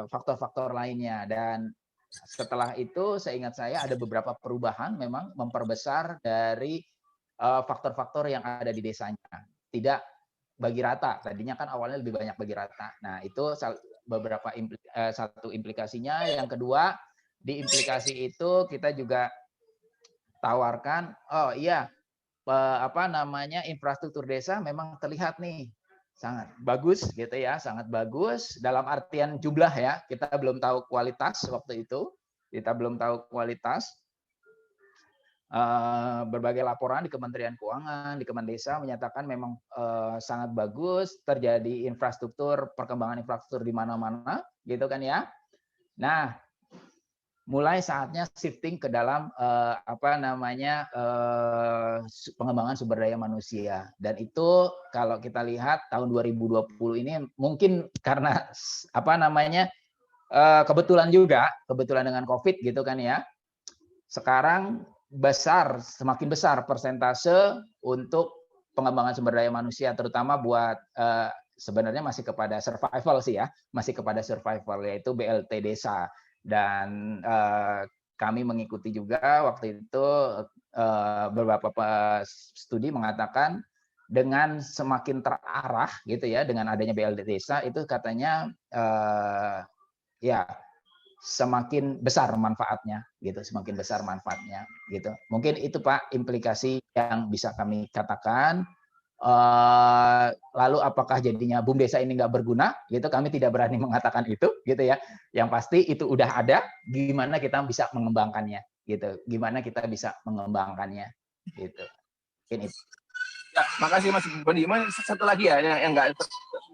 faktor-faktor lainnya. Dan setelah itu seingat saya ada beberapa perubahan memang memperbesar dari faktor-faktor yang ada di desanya, tidak bagi rata. Tadinya kan awalnya lebih banyak bagi rata. Nah itu beberapa satu implikasinya. Yang kedua, di implikasi itu kita juga tawarkan, infrastruktur desa memang terlihat nih sangat bagus gitu ya, sangat bagus dalam artian jumlah ya. Kita belum tahu kualitas waktu itu, kita belum tahu kualitas. Berbagai laporan di Kementerian Keuangan, di Kemendesa menyatakan memang sangat bagus, terjadi infrastruktur, perkembangan infrastruktur di mana-mana, gitu kan ya. Nah, mulai saatnya shifting ke dalam pengembangan sumber daya manusia. Dan itu kalau kita lihat tahun 2020 ini mungkin karena kebetulan dengan COVID gitu kan ya. Sekarang semakin besar persentase untuk pengembangan sumber daya manusia, terutama buat sebenarnya masih kepada survival sih ya, masih kepada survival, yaitu BLT desa. Dan kami mengikuti juga waktu itu beberapa studi mengatakan dengan semakin terarah gitu ya, dengan adanya BLT desa itu katanya semakin besar manfaatnya gitu, semakin besar manfaatnya gitu. Mungkin itu Pak implikasi yang bisa kami katakan. Lalu apakah jadinya BUM desa ini nggak berguna gitu, kami tidak berani mengatakan itu gitu ya. Yang pasti itu udah ada, gimana kita bisa mengembangkannya gitu, gimana kita bisa mengembangkannya gitu. Ini ya, makasih Mas Boni. Satu lagi ya yang nggak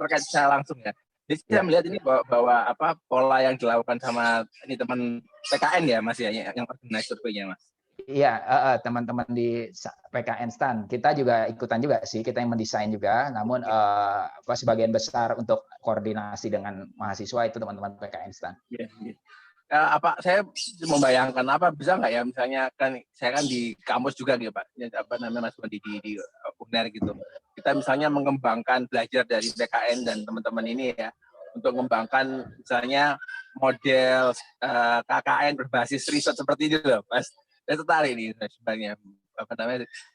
terkait secara langsung ya. Jadi saya melihat ini bahwa pola yang dilakukan sama ini teman PKN ya Mas ya, yang organize surveinya Mas. Iya, teman-teman di PKN STAN, kita juga ikutan juga sih, kita yang mendesain juga. Namun sebagian besar untuk koordinasi dengan mahasiswa itu teman-teman PKN STAN. Iya. Saya membayangkan bisa nggak ya, misalnya kan saya kan di kampus juga gitu Pak, Mas Bondi di UNER gitu. Kita misalnya mengembangkan belajar dari PKN dan teman-teman ini ya, untuk mengembangkan misalnya model KKN berbasis riset seperti ini loh, Mas. Saya tertarik nih sebenarnya.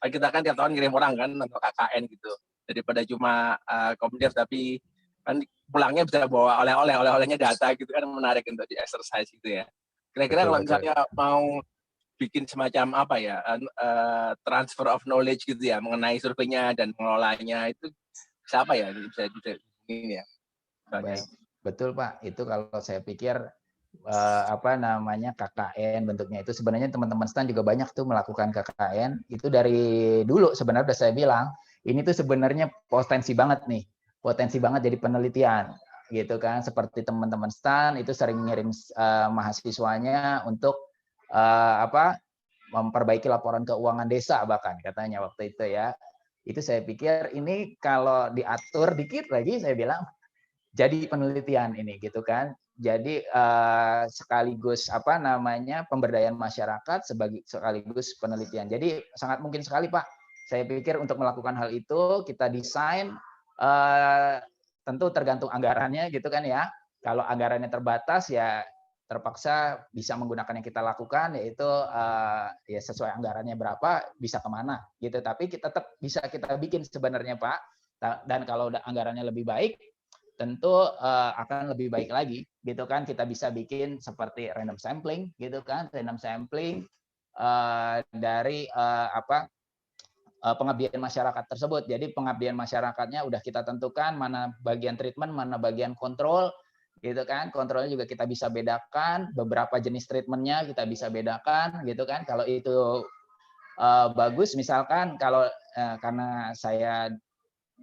Kita kan tiap tahun ngirim orang kan untuk KKN gitu, daripada cuma komunitas tapi kan pulangnya bisa bawa oleh-olehnya data gitu kan, menarik untuk di exercise gitu ya. Kira-kira kalau misalnya mau bikin semacam transfer of knowledge gitu ya mengenai surveinya dan mengelolanya, itu siapa ya bisa ini ya. Baik, betul Pak. Itu kalau saya pikir KKN bentuknya itu sebenarnya teman-teman STAN juga banyak tuh melakukan KKN. Itu dari dulu sebenarnya udah saya bilang, ini tuh sebenarnya potensi banget jadi penelitian gitu kan. Seperti teman-teman STAN itu sering ngirim mahasiswanya untuk memperbaiki laporan keuangan desa bahkan katanya waktu itu ya. Itu saya pikir ini kalau diatur dikit lagi saya bilang jadi penelitian ini gitu kan. Jadi sekaligus pemberdayaan masyarakat sekaligus penelitian. Jadi sangat mungkin sekali Pak. Saya pikir untuk melakukan hal itu kita desain tentu tergantung anggarannya gitu kan ya. Kalau anggarannya terbatas ya terpaksa bisa menggunakan yang kita lakukan, yaitu ya sesuai anggarannya berapa bisa kemana gitu. Tapi tetap bisa kita bikin sebenarnya Pak. Dan kalau anggarannya lebih baik, tentu akan lebih baik lagi, gitu kan. Kita bisa bikin seperti random sampling, gitu kan, random sampling dari pengabdian masyarakat tersebut. Jadi pengabdian masyarakatnya udah kita tentukan mana bagian treatment, mana bagian kontrol, gitu kan. Kontrolnya juga kita bisa bedakan, beberapa jenis treatmentnya kita bisa bedakan, gitu kan. Kalau itu bagus, misalkan kalau karena saya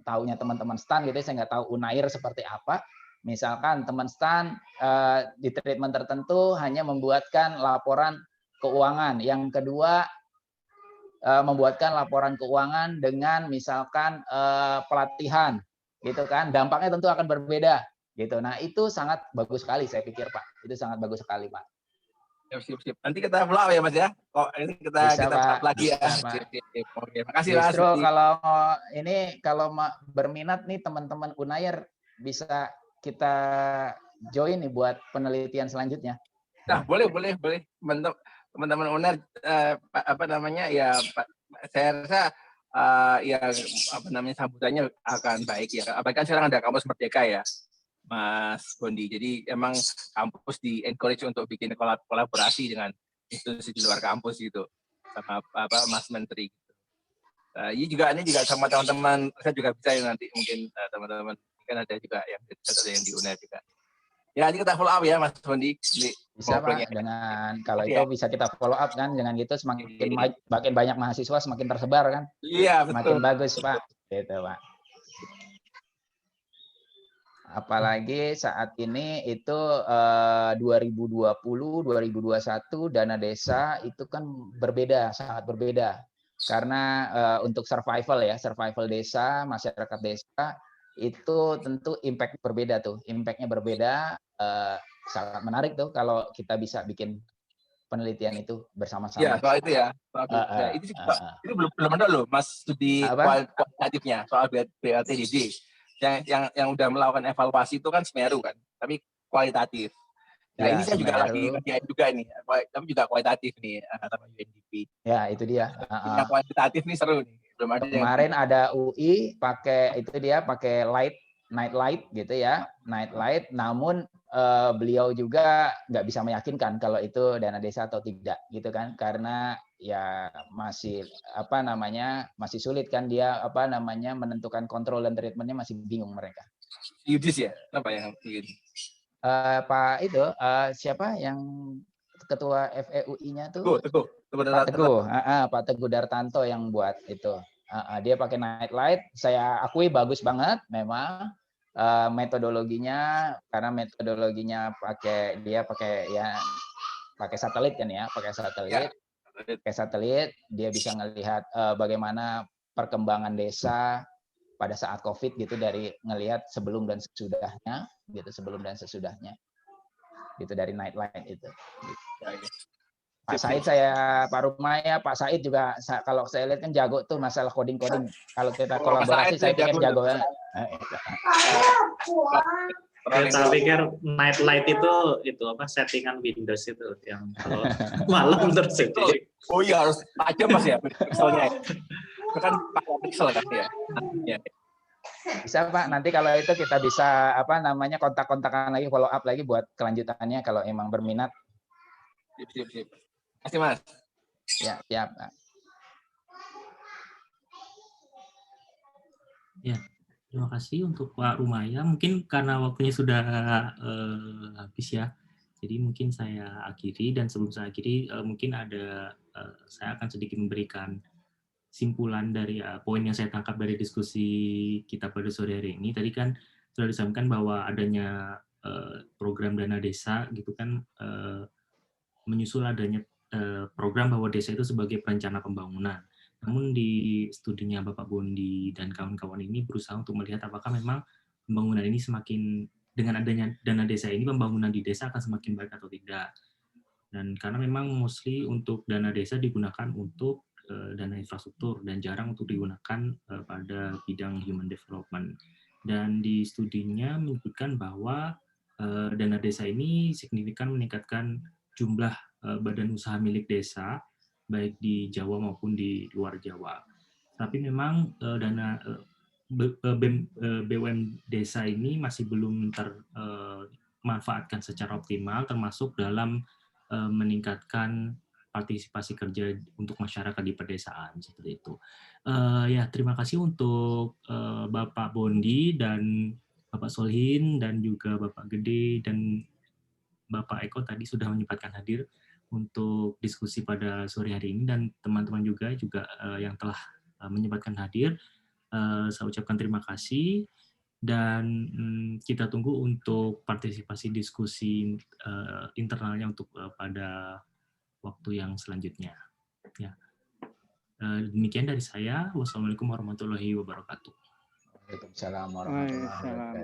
taunya teman-teman STAN gitu, saya nggak tahu Unair seperti apa. Misalkan teman STAN di treatment tertentu hanya membuatkan laporan keuangan. Yang kedua membuatkan laporan keuangan dengan misalkan pelatihan, gitu kan. Dampaknya tentu akan berbeda, gitu. Nah itu sangat bagus sekali saya pikir Pak. Itu sangat bagus sekali Pak. Sip. Nanti kita follow ya Mas ya. Ini kita Pak lagi ya. Sip. Oke, makasih Mas. Justru kalau berminat nih teman-teman Unair bisa kita join nih buat penelitian selanjutnya. Nah, boleh. Teman-teman Unair ya saya rasa sambutannya akan baik ya. Apalagi kan sekarang ada kampus Merdeka ya. Mas Bondi. Jadi emang kampus di encourage untuk bikin kolaborasi dengan institusi di luar kampus gitu sama Mas Menteri. Ini juga sama teman-teman saya juga bisa ya nanti mungkin teman-teman kan ada juga yang di UNER juga. Ya nanti kita follow up ya Mas Bondi. Bisa Pak, dengan kalau itu bisa kita follow up kan, dengan gitu makin banyak mahasiswa semakin tersebar kan. Iya betul. Makin bagus Pak. Gitu Pak. Apalagi saat ini itu 2020, 2021 dana desa itu kan berbeda, sangat berbeda. Karena untuk survival desa, masyarakat desa itu tentu impact berbeda tuh. Impact-nya berbeda, sangat menarik tuh kalau kita bisa bikin penelitian itu bersama-sama. Iya, soal itu ya. Itu belum ada loh Mas studi kualitatifnya soal BLTDD. Yang udah melakukan evaluasi itu kan Semeru kan, tapi kualitatif. Nah ya, ini saya juga lagi ngerjain juga ini, tapi juga kualitatif nih sama UNDP. Ya itu dia. Yang kualitatif nih seru nih. Belum ada kemarin ada UI pakai night light gitu ya, night light. Namun beliau juga nggak bisa meyakinkan kalau itu dana desa atau tidak gitu kan, karena ya masih masih sulit kan dia menentukan kontrol dan treatmentnya, masih bingung mereka. Yudis ya, apa yang Pak itu siapa yang ketua FEUI-nya tuh? Pak Teguh Dartanto yang buat itu. Dia pakai night light, saya akui bagus banget memang. Metodologinya, karena metodologinya pakai satelit kan ya, pakai satelit dia bisa ngelihat bagaimana perkembangan desa pada saat COVID gitu, dari ngelihat sebelum dan sesudahnya gitu dari night light itu. Pak Said Pak Rumaya, Pak Said juga kalau saya lihat kan jago tuh masalah coding. Kalau kita kolaborasi saya pikir jago banget. Saya pikir night light itu settingan Windows itu yang kalau malam terus itu. Oh iya, harus tajam Mas ya pixelnya. Itu kan pakai pixel kan ya. Bisa Pak, nanti kalau itu kita bisa kontak-kontakan lagi, follow up lagi buat kelanjutannya kalau emang berminat. Sip. Terima kasih Mas. Ya, siap Pak. Ya, terima kasih untuk Pak Rumaya. Mungkin karena waktunya sudah habis ya, jadi mungkin saya akhiri, dan sebelum saya akhiri mungkin saya akan sedikit memberikan simpulan dari poin yang saya tangkap dari diskusi kita pada sore hari ini. Tadi kan sudah disampaikan bahwa adanya program dana desa gitu kan, menyusul adanya program bahwa desa itu sebagai perencana pembangunan. Namun di studinya Bapak Bondi dan kawan-kawan ini berusaha untuk melihat apakah memang pembangunan ini dengan adanya dana desa ini, pembangunan di desa akan semakin baik atau tidak. Dan karena memang mostly untuk dana desa digunakan untuk dana infrastruktur dan jarang untuk digunakan pada bidang human development. Dan di studinya menyebutkan bahwa dana desa ini signifikan meningkatkan jumlah badan usaha milik desa, baik di Jawa maupun di luar Jawa. Tapi memang BUM desa ini masih belum termanfaatkan secara optimal, termasuk dalam meningkatkan partisipasi kerja untuk masyarakat di pedesaan seperti itu. Ya, terima kasih untuk Bapak Bondi dan Bapak Solhin dan juga Bapak Gede dan Bapak Eko tadi sudah menyempatkan hadir untuk diskusi pada sore hari ini, dan teman-teman juga yang telah menyempatkan hadir. Saya ucapkan terima kasih, dan kita tunggu untuk partisipasi diskusi internalnya untuk pada waktu yang selanjutnya. Ya. Demikian dari saya. Wassalamualaikum warahmatullahi wabarakatuh. Waalaikumsalam warahmatullahi wabarakatuh.